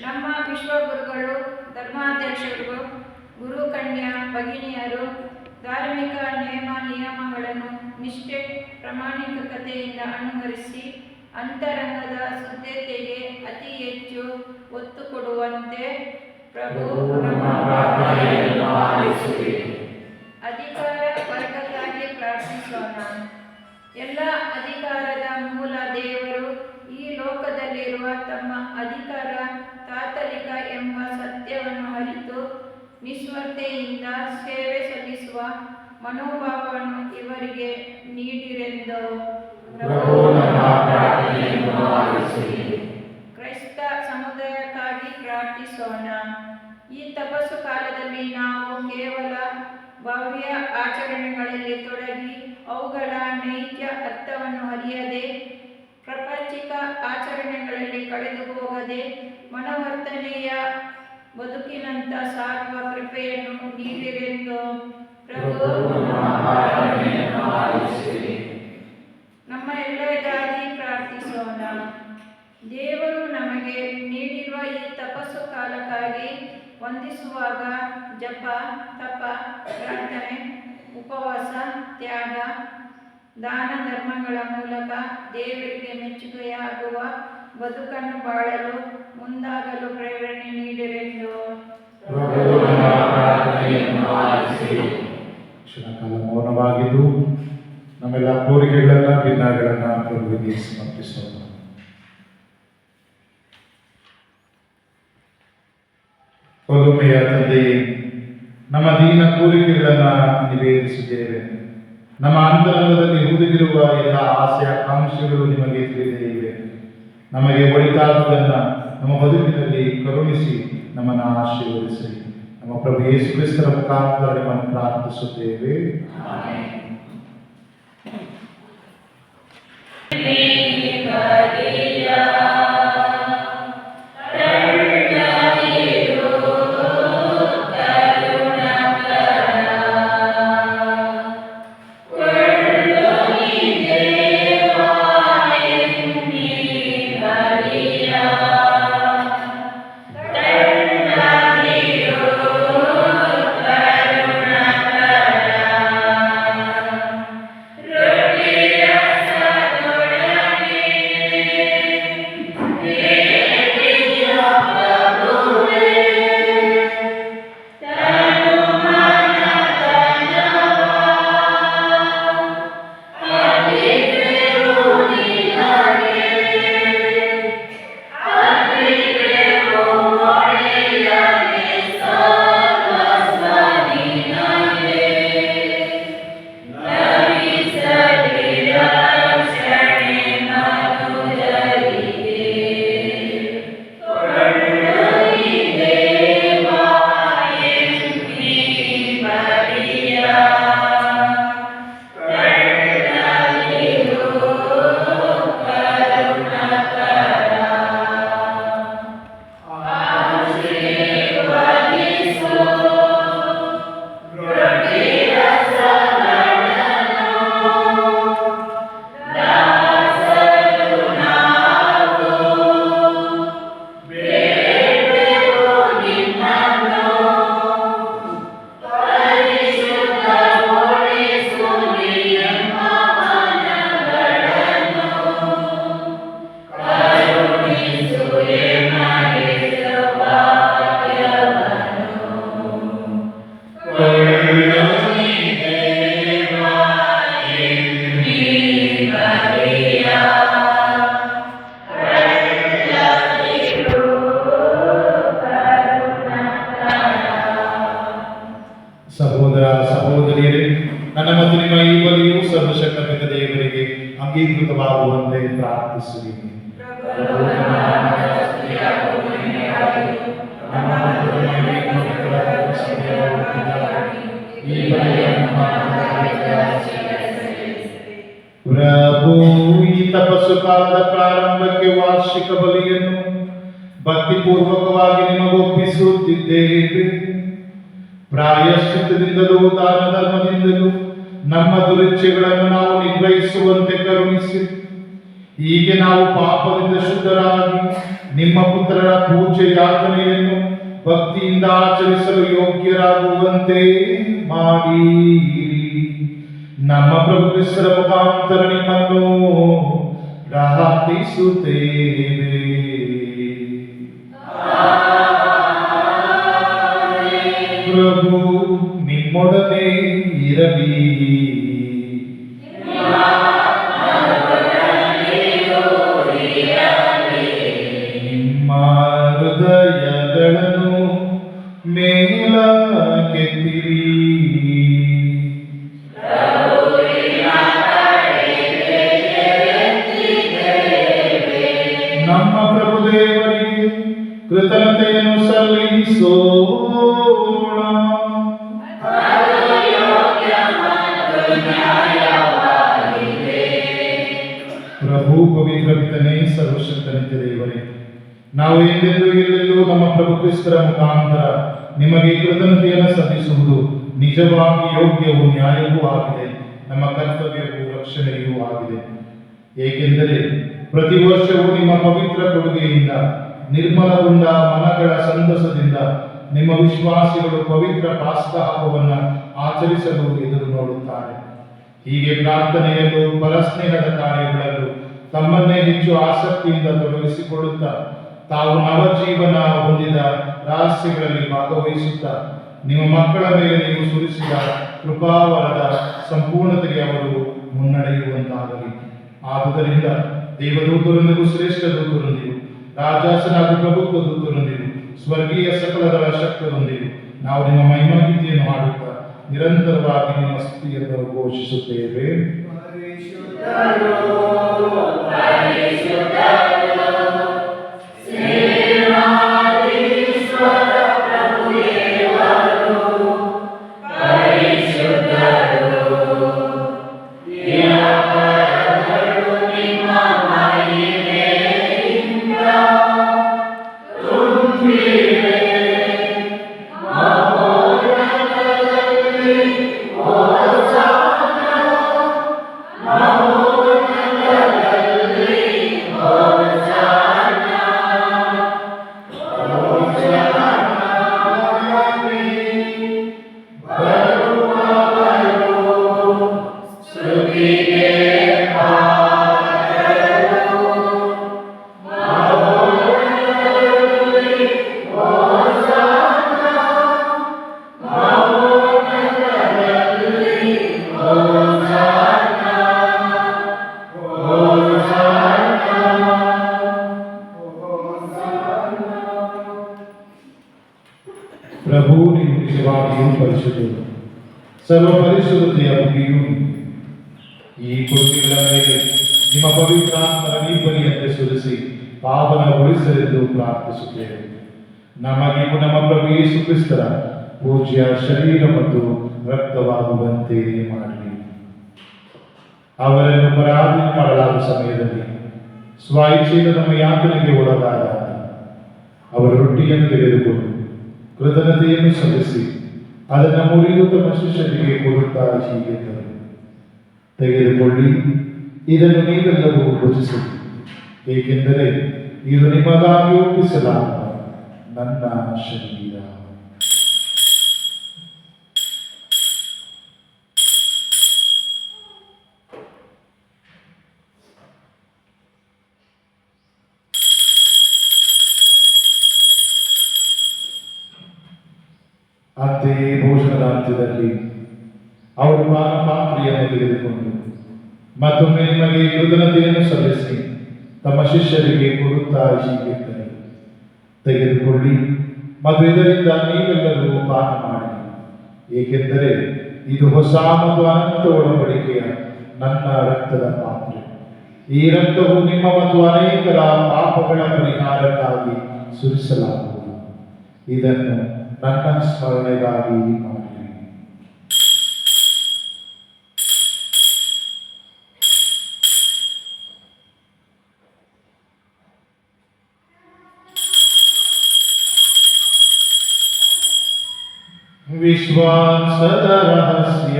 ನಮ್ಮ ವಿಶ್ವಗುರುಗಳು, ಧರ್ಮಾಧ್ಯಕ್ಷರು, ಗುರುಕನ್ಯಾ ಭಗಿನಿಯರು ಧಾರ್ಮಿಕ ನಿಯಮಗಳನ್ನು ನಿಷ್ಠೆ ಪ್ರಾಮಾಣಿಕತೆಯಿಂದ ಅನುಸರಿಸಿ ಅಂತರಂಗದ ಶುದ್ಧತೆಗೆ ಅತಿ ಹೆಚ್ಚು ಒತ್ತು ಕೊಡುವಂತೆ ಪ್ರಭು ನಮ್ಮ ಪ್ರಾರ್ಥನೆಯನ್ನು ಆಲಿಸಿರಿ. ಅಧಿಕಾರ ವರ್ಗಕ್ಕಾಗಿ ಪ್ರಾರ್ಥಿಸೋಣ. ಎಲ್ಲ ಅಧಿಕಾರದ ಮೂಲ ದೇವರು ಈ ಲೋಕದಲ್ಲಿರುವ ತಮ್ಮ ಅಧಿಕಾರ ತಾತ್ಕಾಲಿಕ ಎಂಬ ಸತ್ಯವನ್ನು ಅರಿತು ನಿಸ್ವಾರ್ಥತೆಯಿಂದ ಸೇವೆ ಸಲ್ಲಿಸುವ ಮನೋಭಾವವನ್ನು ಇವರಿಗೆ ನೀಡಿರೆಂದು ಕ್ರೈಸ್ತ ಸಮುದಾಯಕ್ಕಾಗಿ ಪ್ರಾರ್ಥಿಸೋಣ. ಈ ತಪಸ್ಸು ಕಾಲದಲ್ಲಿ ನಾವು ಕೇವಲ ಭವ್ಯ ಆಚರಣೆಗಳಲ್ಲಿ ತೊಡಗಿ ಅವುಗಳ ನೈಜ ಅರ್ಥವನ್ನು ಅರಿಯದೆ, ಪ್ರಾಪಂಚಿಕ ಆಚರಣೆಗಳಲ್ಲಿ ಕಳೆದು ಹೋಗದೆ, ಮನವರ್ತನೆಯ ಬದುಕಿನಂತ ಸಾರುವ ಕೃಪೆಯನ್ನು ನೀಡಿರೆಂದು ಪ್ರಭು ನಮ್ಮ ಎಲ್ಲರಿಗಾಗಿ ಪ್ರಾರ್ಥಿಸೋಣ. ದೇವರು ನಮಗೆ ನೀಡಿರುವ ಈ ತಪಸ್ಸು ಕಾಲಕ್ಕಾಗಿ ವಂದಿಸುವಾಗ ಜಪ, ತಪ, ಪ್ರಾರ್ಥನೆ, ಉಪವಾಸ, ತ್ಯಾಗ, ದಾನ ಧರ್ಮಗಳ ಮೂಲಕ ದೇವರಿಗೆ ಮೆಚ್ಚುಗೆಯಾಗುವ ಬದುಕನ್ನು ಬಾಳಲು ಮುಂದಾಗಲು ಪ್ರೇರಣೆ ನೀಡಿರೆಂದು ಕ್ಷಣಕಾಲ ಮೌನವಾಗಿದ್ದು ನಮ್ಮೆಲ್ಲ ಕೋರಿಕೆಗಳನ್ನ ಭಿನ್ನಗಳನ್ನ ಪ್ರಭುವಿಗೆ ಸಮರ್ಪಿಸೋಣ. ಒಲುಮೆಯ ತಂದೆಯೇ, ನಮ್ಮ ದೀನ ಕೋರಿಕೆಗಳನ್ನ ನಿವೇದಿಸಿದ್ದೇವೆ. ನಮ್ಮ ಅಂತರಂಗದಲ್ಲಿ ಹುದುಗಿರುವ ಎಲ್ಲ ಆಸೆ ಆಕಾಂಕ್ಷೆಗಳು ನಿಮಗೆ ತಿಳಿದಿವೆ. ನಮಗೆ ಒಳಿತಾದುದನ್ನ ನಮ್ಮ ಬದುಕಿನಲ್ಲಿ ಕರುಣಿಸಿ ನಮ್ಮನ್ನು ಆಶೀರ್ವದಿಸಿ. ನಮ್ಮ ಪ್ರಭು ಯೇಸು ಕ್ರಿಸ್ತರ ಮುಖಾಂತರ ನಿಮ್ಮನ್ನು ಪ್ರಾರ್ಥಿಸುತ್ತೇವೆ. ನನ್ನ ಮತ್ತು ನಿಮ್ಮ ಈ ಬಲಿಯು ಸರ್ವಶಕ್ತ ದೇವರಿಗೆ ಅಂಗೀಕೃತವಾಗುವಂತೆ ಪ್ರಾರ್ಥಿಸುವಿರಿ. ಪ್ರಭು ಈ ತಪಸ್ಸು ಕಾಲದ ಪ್ರಾರಂಭಕ್ಕೆ ವಾರ್ಷಿಕ ಬಲಿಯನ್ನು ಭಕ್ತಿಪೂರ್ವಕವಾಗಿ ನಿಮಗೊಪ್ಪಿಸುತ್ತಿದ್ದೇವೆ. ಪ್ರಾಯಶ್ಚಿತ್ತದಿಂದಲೂ ದಾನ ಧರ್ಮದಿಂದಲೂ ನಮ್ಮ ದುರಿಚ್ಛೆಗಳನ್ನು ನಾವು ನಿಗ್ರಹಿಸುವಂತೆ ಕರುಣಿಸಿ, ಹೀಗೆ ನಾವು ಪಾಪದಿಂದ ಶುದ್ಧರಾಗಿ ನಿಮ್ಮ ಪುತ್ರರ ಪೂಜೆ ಯಾತನೆಯನ್ನು ಭಕ್ತಿಯಿಂದ ಆಚರಿಸಲು ಯೋಗ್ಯರಾಗುವಂತೆ ಮಾಡಿ. ನಮ್ಮ ಪ್ರಭು ಕ್ರಿಸ್ತರ ಮುಖಾಂತರ ನಿಮ್ಮನ್ನು ಪ್ರಾರ್ಥಿಸುತ್ತೇವೆ. ಪ್ರಭು ನಿಮ್ಮೊಡನೆ ಇರಲಿ. ನಿಮ್ಮ ಹೃದಯಗಳನ್ನು ಮೇಲಕ್ಕೆತ್ತಿರಿ. ನಮ್ಮ ಪ್ರಭು ದೇವರಿಗೆ ಕೃತಜ್ಞತೆಯನ್ನು ಸಲ್ಲಿಸೋಣ. ಪ್ರಭು ಪವಿತ್ರ ಪಿತನೇ, ಸರ್ವಶಕ್ತ ನಿತ್ಯ ದೇವರೇ, ನಾವು ಎಂದೆಂದೂ ಎಲ್ಲೆಲ್ಲೂ ನಮ್ಮ ಪ್ರಭು ಕ್ರಿಸ್ತರ ಮುಖಾಂತರ ನಿಮಗೆ ಕೃತಜ್ಞತೆಯನ್ನು ಸಲ್ಲಿಸುವುದು ನಿಜವಾಗಿ ಯೋಗ್ಯವೂ ನ್ಯಾಯವೂ ಆಗಿದೆ, ನಮ್ಮ ಕರ್ತವ್ಯವೂ ರಕ್ಷಣೆಯೂ ಆಗಿದೆ. ಏಕೆಂದರೆ ಪ್ರತಿ ವರ್ಷವೂ ನಿಮ್ಮ ಪವಿತ್ರ ಕೊಡುಗೆಯಿಂದ ನಿರ್ಮಲಗೊಂಡ ಮನಗಳ ಸಂತಸದಿಂದ ನಿಮ್ಮ ವಿಶ್ವಾಸಿಗಳು ಪವಿತ್ರ ಪಾಸ್ಕ ಹಬ್ಬವನ್ನು ಆಚರಿಸಲು ಎದುರು ನೋಡುತ್ತಾರೆ. ಹೀಗೆ ಪ್ರಾರ್ಥನೆಯಲ್ಲೂ ಪರಸ್ನೇಹದ ಕಾರ್ಯಗಳಲ್ಲೂ ತಮ್ಮನ್ನೇ ಹೆಚ್ಚು ಆಸಕ್ತಿಯಿಂದ ತೊಡಗಿಸಿಕೊಳ್ಳುತ್ತಾ ತಾವು ನವಜೀವನ ಹೊಂದಿದ ರಹಸ್ಯಗಳಲ್ಲಿ ಭಾಗವಹಿಸುತ್ತಾ ನಿಮ್ಮ ಮಕ್ಕಳ ಮೇಲೆ ನೀವು ಸುರಿಸಿದ ಕೃಪಾವರದ ಸಂಪೂರ್ಣತೆಗೆ ಅವರು ಮುನ್ನಡೆಯುವಂತಾಗಲಿ. ಆದುದರಿಂದ ದೇವದೂತರೊಂದಿಗೂ ಶ್ರೇಷ್ಠ ದೂತರೊಂದಿಗೂ ರಾಜಾಸನಾದ ಪ್ರಭುತ್ವ ದೂತರೊಂದಿಗೂ ಸ್ವರ್ಗೀಯ ಸಕಲರ ಶಕ್ತರೊಂದಿಗೂ ನಾವು ನಿಮ್ಮ ಮಹಿಮಾಗೀತೆಯನ್ನು ಹಾಡುತ್ತಾ ನಿರಂತರವಾಗಿ ನಿಮ್ಮ ಸ್ತುತಿಯನ್ನು ಘೋಷಿಸುತ್ತೇವೆ. ಪ್ರಭು ನೀವು ನಿಜವಾಗಿಯೂ ಪರಿಶುದ್ಧರು, ಸರ್ವ ಪರಿಶುದ್ಧತೆಯ ಮುಗಿಯೂ. ಈ ಕೊಡುಗೆಗಳ ಮೇಲೆ ನಿಮ್ಮ ಪವಿತ್ರಾತ್ಮರ ನೀರ್ಬಲಿಯಂತೆ ಸುರಿಸಿ ಪಾವನಗೊಳಿಸಲೆಂದು ಪ್ರಾರ್ಥಿಸುತ್ತೇವೆ. ನಮಗಿಗೂ ನಮ್ಮ ಪ್ರಭು ಯೇಸು ಕ್ರಿಸ್ತರ ಪೂಜ್ಯ ಶರೀರ ಮತ್ತು ರಕ್ತವಾಗುವಂತೆ ಮಾಡಲಿ. ಅವರನ್ನು ಪರಾಧೀನ ಮಾಡಲಾದ ಸಮಯದಲ್ಲಿ ಸ್ವಇಚ್ಛೆಯಿಂದ ನಮ್ಮ ಯಾತನೆಗೆ ಒಳಗಾದಾಗ ಅವರು ರೊಟ್ಟಿಯನ್ನು ತೆಗೆದುಕೊಂಡು ಕೃತಜ್ಞತೆಯನ್ನು ಸಲ್ಲಿಸಿ ಅದನ್ನು ಮುರಿದು ತಮ್ಮ ಶಿಷ್ಯರಿಗೆ ಕೊಡುತ್ತಾ ಹೀಗೆಂದರು, ತೆಗೆದುಕೊಳ್ಳಿ, ಇದನ್ನು ನೀವೆಲ್ಲರೂ ಭುಜಿಸಿ, ಏಕೆಂದರೆ ಇದು ನಿಮಗಾಗಿ ಒಪ್ಪಿಸಲಾದ ನನ್ನ ಶರೀರ. ಅಂತೆಯೇ ಭೋಜನದ ಅಂತ್ಯದಲ್ಲಿ ಅವರು ಪಾನಪಾತ್ರೆಯನ್ನು ತೆಗೆದುಕೊಂಡು ಮತ್ತೊಮ್ಮೆ ನಿಮಗೆ ಕೃತಜ್ಞತೆಯನ್ನು ಸಲ್ಲಿಸಿ ತಮ್ಮ ಶಿಷ್ಯರಿಗೆ ಕೊಡುತ್ತಾ ಹೀಗೆಂದರು, ತೆಗೆದುಕೊಳ್ಳಿ ಮತ್ತು ಇದರಿಂದ ನೀವೆಲ್ಲರೂ ಪಾನ ಮಾಡಿ, ಏಕೆಂದರೆ ಇದು ಹೊಸ ಮತ್ತು ಅನಂತ ಒಡಂಬಡಿಕೆಯ ನನ್ನ ರಕ್ತದ ಪಾತ್ರೆ. ಈ ರಕ್ತವು ನಿಮ್ಮ ಮತ್ತು ಅನೇಕರ ಪಾಪಗಳ ಪರಿಹಾರಕ್ಕಾಗಿ ಸುರಿಸಲಾಗುವುದು. ಇದನ್ನು ನನ್ನ ಸ್ಮರಣೆಗಾಗಿ ಮಾಡಿರಿ. ವಿಶ್ವಾಸದ ರಹಸ್ಯ.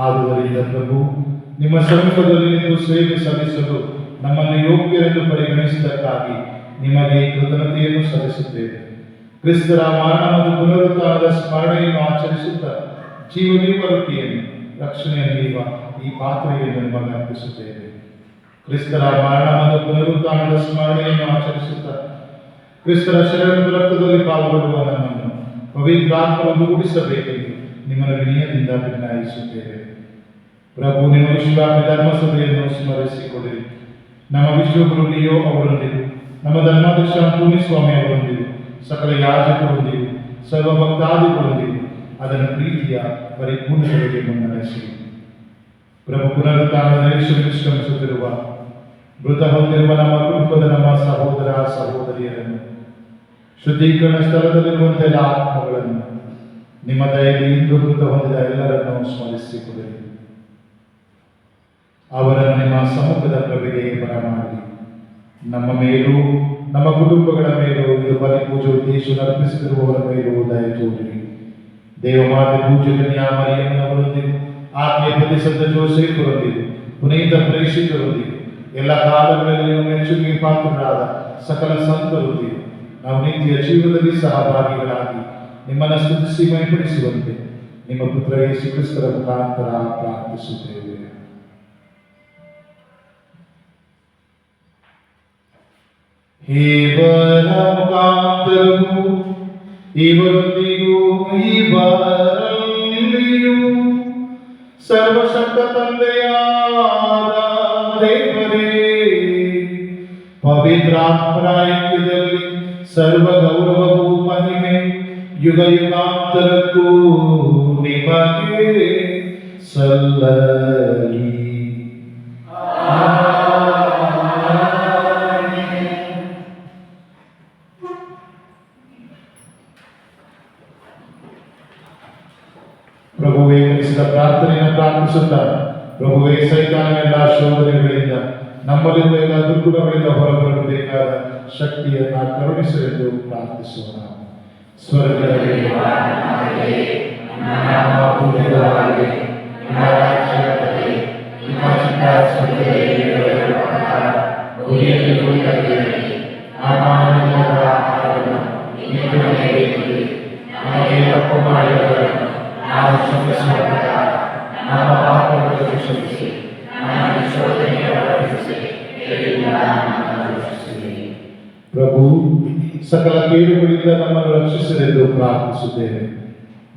ಆದುದರಿಂದ ಪ್ರಭು, ನಿಮ್ಮ ಸಮ್ಮುಖದಲ್ಲಿ ನಿಂತು ಸೇವೆ ಸಲ್ಲಿಸಲು ನಮ್ಮನ್ನು ಯೋಗ್ಯರೆಂದು ಪರಿಗಣಿಸಿದ್ದಕ್ಕಾಗಿ ನಿಮಗೆ ಕೃತಜ್ಞತೆಯನ್ನು ಸಲ್ಲಿಸುತ್ತೇವೆ. ಕ್ರಿಸ್ತರ ಮರಣ ಮತ್ತು ಪುನರುತ್ಥಾನದ ಸ್ಮರಣೆಯನ್ನು ಆಚರಿಸುತ್ತಾ ಜೀವನೀಯುವ ರೊಟ್ಟಿಯನ್ನು, ರಕ್ಷಣೆಯ ನೀಡುವ ಈ ಪಾತ್ರೆಯನ್ನು ನಿಮಗೆ ಅರ್ಪಿಸುತ್ತೇವೆ. ಕ್ರಿಸ್ತರ ಮರಣ ಮತ್ತು ಪುನರುತ್ಥಾನದ ಸ್ಮರಣೆಯನ್ನು ಆಚರಿಸುತ್ತಾ ಕ್ರಿಸ್ತರ ಶರೀರ ರಕ್ತದಲ್ಲಿ ಪಾಲ್ಗೊಳ್ಳುವ ನಮ್ಮನ್ನು ಪವಿತ್ರಾತ್ಮವನ್ನು ಕೂಡಿಸಬೇಕೆಂದು ನಿಮ್ಮನ್ನು ವಿನಯದಿಂದ ವಿನಯಿಸುತ್ತೇವೆ. ಪ್ರಭು, ನಿಮ್ಮ ವಿಶ್ವವ್ಯಾಪಿ ಧರ್ಮಸಭೆಯನ್ನು ಸ್ಮರಿಸಿಕೊಡಿರಿ. ನಮ್ಮ ವಿಶ್ವಗುರು ಲಿಯೋ ಅವರೊಂದಿಗೂ, ನಮ್ಮ ಧರ್ಮಾಧ್ಯಕ್ಷ ಅಂತೋನಿ ಸ್ವಾಮಿ ಅವರೊಂದಿಗೂ, ಸಕಲ ಯಾಜಕರೊಂದಿಗೂ, ಸರ್ವಭಕ್ತಾದಿಗಳೊಂದಿಗೂ ಅದನ್ನು ಪ್ರೀತಿಯ ಪರಿಪೂರ್ಣತೆಗೆ ಮುನ್ನಡೆಸಿರಿ. ಪ್ರಭು, ಪುನರುತ್ಥಾನದ ನಿರೀಕ್ಷೆಗೆ ವಿಶ್ರಮಿಸುತ್ತಿರುವ ಮೃತ ಹೊಂದಿರುವ ನಮ್ಮ ಕುಟುಂಬದ ನಮ್ಮ ಸಹೋದರ ಸಹೋದರಿಯರನ್ನು, ಶುದ್ಧೀಕರಣ ಸ್ಥಳದಲ್ಲಿರುವಂತೆ ಎಲ್ಲ ಆತ್ಮಗಳನ್ನು, ನಿಮ್ಮ ದಯೆಯಲ್ಲಿ ಇಂದು ಮೃತ ಹೊಂದಿದ ಎಲ್ಲರನ್ನು ಸ್ಮರಿಸಿಕೊಡಿರಿ. ಅವರನ್ನು ನಿಮ್ಮ ಸಮ್ಮುಖದ ಪ್ರಭೆಗೆ ಬರಮಾಡಿ ನಮ್ಮ ಮೇಲೂ ನಮ್ಮ ಕುಟುಂಬಗಳ ಮೇಲೂ ಇದು ಬಲಿ ಪೂಜೆ ಉದ್ದೇಶವನ್ನು ಅರ್ಪಿಸುತ್ತಿರುವವರ ಮೇಲೂ ದಯ ತೋರಿರಿ. ದೇವಮಾತೆ ಪೂಜ್ಯ ಕನ್ಯಾಮರಿಯಮ್ಮನವರೊಂದಿಗೂ, ಆಕೆಯ ಪತಿ ಸಂತ ಜೋಸೇಫರೊಂದಿಗೂ, ಪುನೀತ ಪ್ರೇಷಿತರೊಂದಿಗೂ, ಎಲ್ಲ ಕಾಲಗಳಲ್ಲಿ ಮೆಚ್ಚುಗೆಗೆ ಪಾತ್ರರಾದ ಸಕಲ ಸಂತರೊಂದಿಗೂ ನಾವು ನಿತ್ಯ ಜೀವನದಲ್ಲಿ ಸಹಭಾಗಿಗಳಾಗಿ ನಿಮ್ಮನ್ನು ಸ್ತುತಿಸಿ ಮಹಿಪಡಿಸುವಂತೆ ನಿಮ್ಮ ಪುತ್ರ ಯೇಸು ಕ್ರಿಸ್ತರ ಮುಖಾಂತರ ಪ್ರಾರ್ಥಿಸುತ್ತೇವೆ. ಇವರ ಮುಖಾಂತರವೂ ಇವರೊಂದಿಗೂ ಇವರಲ್ಲಿಯೂ ಸರ್ವಶಕ್ತ ತಂದೆಯಾದ ದೇವರೇ, ಪವಿತ್ರಾತ್ಮರ ಐಕ್ಯದಲ್ಲಿ ಸರ್ವ ಗೌರವವೂ ಮಹಿಮೆ ಯುಗ ಯುಗಾಂತರಕ್ಕೂ ನಿಮಗೆ ಸಲ್ಲಲಿ. ಪ್ರಭುವೇ, ಕಲಿಸಿದ ಪ್ರಾರ್ಥನೆಯನ್ನು ಪ್ರಾರ್ಥಿಸುತ್ತಾ, ಪ್ರಭುವೇ, ಸೈತಾನವೆಲ್ಲ ಶೋಧನೆಗಳಿಂದ ನಮ್ಮಲ್ಲಿರುವ ಎಲ್ಲ ದುರ್ಗುಣಗಳಿಂದ ಹೊರಬರಬೇಕಾದ ಶಕ್ತಿಯನ್ನು ಕರುಣಿಸಲೆಂದು ಪ್ರಾರ್ಥಿಸೋಣ. ಸ್ವರ್ಗದಲ್ಲಿ ತಪ್ಪು ಮಾಡಿದವರನ್ನು ನಾವು ಕ್ಷಮಿಸುವ ಪ್ರಕಾರ ನಮ್ಮ ಪಾಪಗಳನ್ನು ಕ್ಷಮಿಸಿ, ನಮ್ಮನ್ನು ಶೋಧನೆಗೆ ಒಳಪಡಿಸಿ ಕೇಡಿನಿಂದ ನಮ್ಮನ್ನು ರಕ್ಷಿಸಿರಿ. ಪ್ರಭು, ಸಕಲ ಕೇಡುಗಳಿಂದ ನಮ್ಮನ್ನು ರಕ್ಷಿಸಿರೆಂದು ಪ್ರಾರ್ಥಿಸುತ್ತೇವೆ.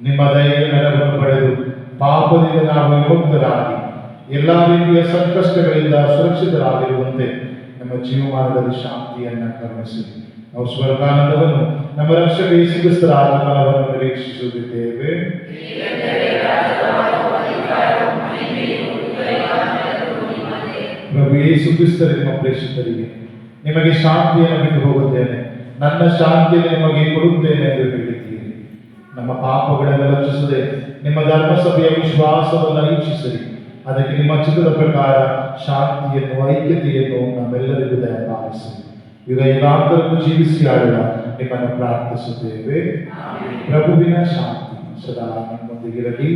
ನಿಮ್ಮ ದಯೆಯ ನೆರವನ್ನು ಪಡೆದು ಪಾಪದಿಂದ ನಾವು ವಿಮುಕ್ತರಾಗಿ ಎಲ್ಲ ರೀತಿಯ ಸಂಕಷ್ಟಗಳಿಂದ ಸುರಕ್ಷಿತರಾಗಿರುವಂತೆ ನಮ್ಮ ಜೀವಮಾನದಲ್ಲಿ ಶಾಂತಿಯನ್ನು ಕರುಣಿಸಿ ನಾವು ಸ್ವರ್ಗಾನಂದವನ್ನು ನಮ್ಮ ರಕ್ಷಕ ಯೇಸು ಕ್ರಿಸ್ತರ ಆಗಮನವನ್ನು ನಿರೀಕ್ಷಿಸುತ್ತಿದ್ದೇವೆ. ಪ್ರಭು ಯೇಸು ಕ್ರಿಸ್ತರ ನಿಮ್ಮ ಪ್ರೇಷಿತರಿಗೆ ನಿಮಗೆ ಶಾಂತಿಯನ್ನು ಬಿಟ್ಟು ಹೋಗುತ್ತೇನೆ, ನನ್ನ ಶಾಂತಿಯನ್ನು ನಿಮಗೆ ಕೊಡುತ್ತೇನೆ ಎಂದು ಹೇಳಿದ್ದೀರಿ. ನಮ್ಮ ಪಾಪಗಳನ್ನು ರಕ್ಷಿಸದೆ ನಿಮ್ಮ ಧರ್ಮಸಭೆಯ ವಿಶ್ವಾಸವನ್ನು ಇಚ್ಛಿಸಿರಿ. ಅದಕ್ಕೆ ನಿಮ್ಮ ಚಿತ್ತದ ಪ್ರಕಾರ ಶಾಂತಿಯನ್ನು, ಐಕ್ಯತೆಯನ್ನು ನಮ್ಮೆಲ್ಲರಿಗೂ ದಯಪಾಲಿಸಿರಿ. ಯುಗ ಯುಗಾಂತರಕ್ಕೂ ಜೀವಿಸಿ ಆಡುವ ನಿಮ್ಮನ್ನು ಪ್ರಾರ್ಥಿಸುತ್ತೇವೆ. ಪ್ರಭುವಿನ ಶಾಂತಿ ಸದಾ ನಿಮ್ಮೊಂದಿಗಿರಲಿ.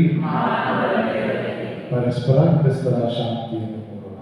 ಪರಸ್ಪರ ಕ್ರಿಸ್ತರ ಶಾಂತಿಯನ್ನು ಕೋರೋಣ.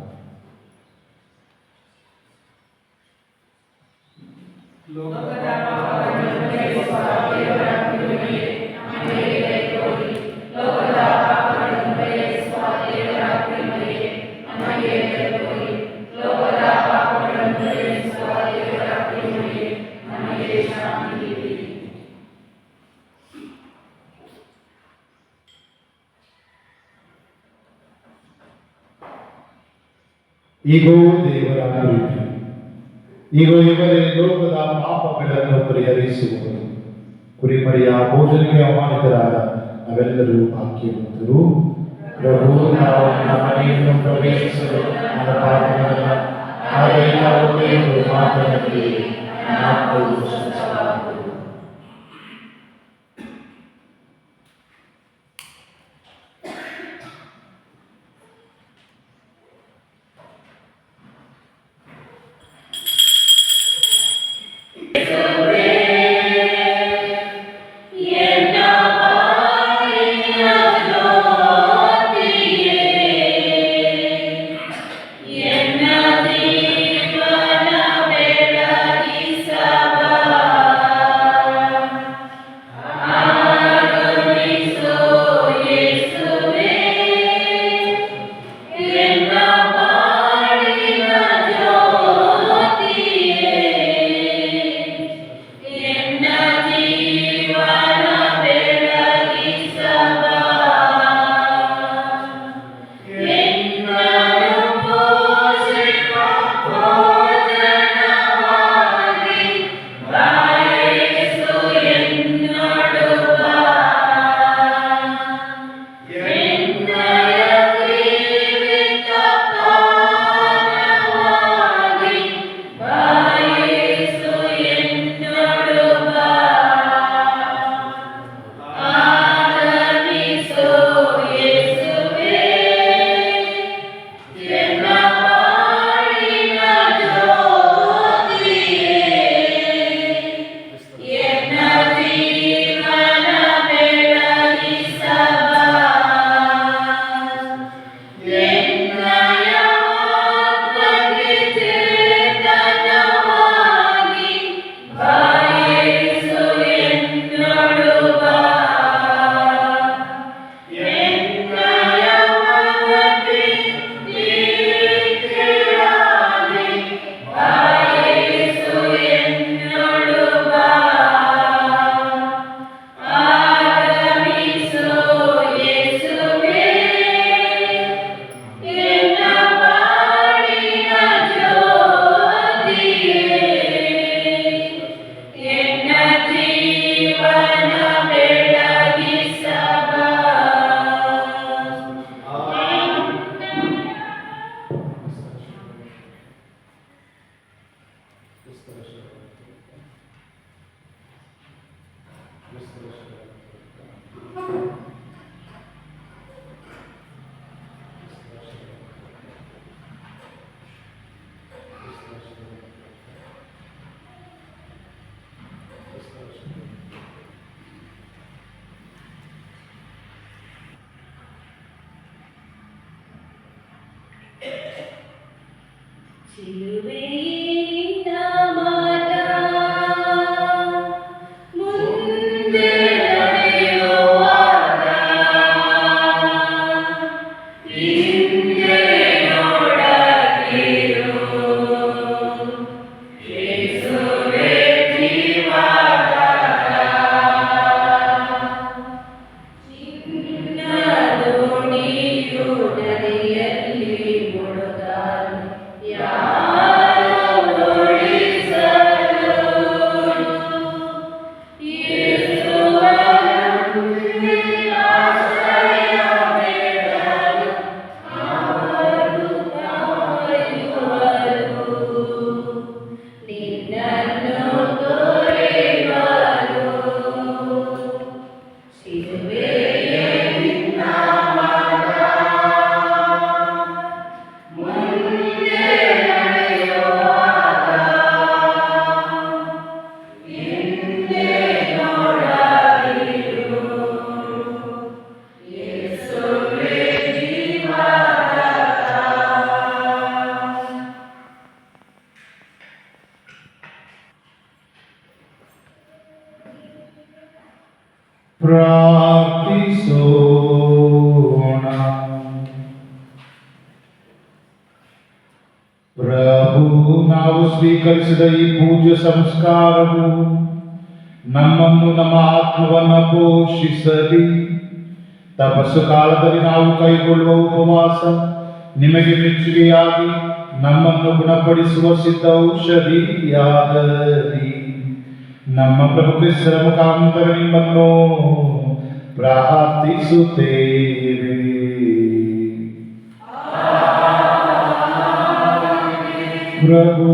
ಈಗೋ ದೇವರ ಪ್ರೀತಿ, ಈಗ ಇವರೇ ಲೋಕದ ಪಾಪಗಳನ್ನು ಪರಿಹರಿಸುವರು. ಕುರಿಮರಿಯ ಭೋಜನಕ್ಕೆ ಆಹ್ವಾನಿತರಾದ ನಾವೆಲ್ಲರೂ ಭಾಗ್ಯವಂತರು. ಪ್ರಭು, ನಾವು ನಮ್ಮ ಮನೆಯನ್ನು ಪ್ರವೇಶಿಸಲು ನನ್ನ ಪಾಪಗಳನ್ನ ಹಾಗೆಲ್ಲ ದೇವರು ಮಾತನಾಡಿ ನಾವು ಪ್ರಾರ್ಥಿಸೋಣ. ಪ್ರಭು, ನಾವು ಸ್ವೀಕರಿಸಿದ ಈ ಪೂಜ್ಯ ಸಂಸ್ಕಾರವು ನಮ್ಮನ್ನು, ನಮ್ಮ ಆತ್ಮವನ್ನು ಪೋಷಿಸಲಿ. ತಪಸ್ಸು ಕಾಲದಲ್ಲಿ ನಾವು ಕೈಗೊಳ್ಳುವ ಉಪವಾಸ ನಿಮಗೆ ಮೆಚ್ಚುಗೆಯಾಗಿ ನಮ್ಮನ್ನು ಗುಣಪಡಿಸುವ ಸಿದ್ಧ ಔಷಧಿಯಾಗಲಿ. ನಮ್ಮ ಪ್ರಭು ಕ್ರಿಸ್ತರ ಮುಖಾಂತರ ನಿಮ್ಮನ್ನು ಪ್ರಾರ್ಥಿಸುತ್ತೇವೆ. ಪ್ರಭು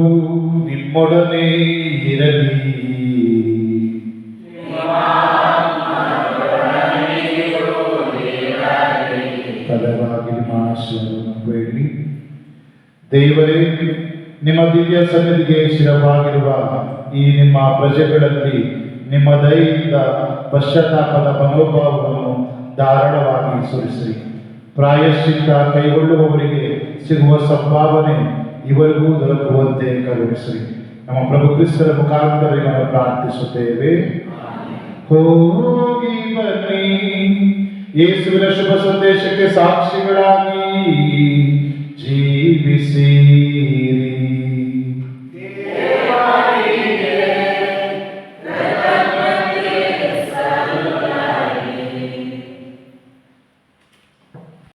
ನಿಮ್ಮೊಡನೆ ಇರಲಿ. ಪದವಾಗಿ ಮಾನಸಬೇಡಿ. ದೇವರೇ, ನಿಮ್ಮ ದಿವ್ಯ ಸನ್ನಿಧಿಗೆ ಶಿರವಾಗಿರುವ ಈ ನಿಮ್ಮ ಪ್ರಜೆಗಳಲ್ಲಿ ನಿಮ್ಮ ದಯೆಯಿಂದ ಪಶ್ಚಾತ್ತಾಪದ ಮನೋಭಾವವನ್ನು ಧಾರಾಳವಾಗಿ ಸುರಿಸಿರಿ. ಪ್ರಾಯಶ್ಚಿತ್ತ ಕೈಗೊಳ್ಳುವವರಿಗೆ ಸಿಗುವ ಸಂಭಾವನೆ ಇವರಿಗೂ ದೊರಕುವಂತೆ ಕರುಣಿಸಿರಿ. ನಮ್ಮ ಪ್ರಭು ಕ್ರಿಸ್ತರ ಮುಖಾಂತರ ನಾವು ಪ್ರಾರ್ಥಿಸುತ್ತೇವೆ. ಹೋಗಿ ಬನ್ನಿ, ಯೇಸುವಿನ ಶುಭ ಸಂದೇಶಕ್ಕೆ ಸಾಕ್ಷಿಗಳಾಗಿ ಜೀವಿಸಿ.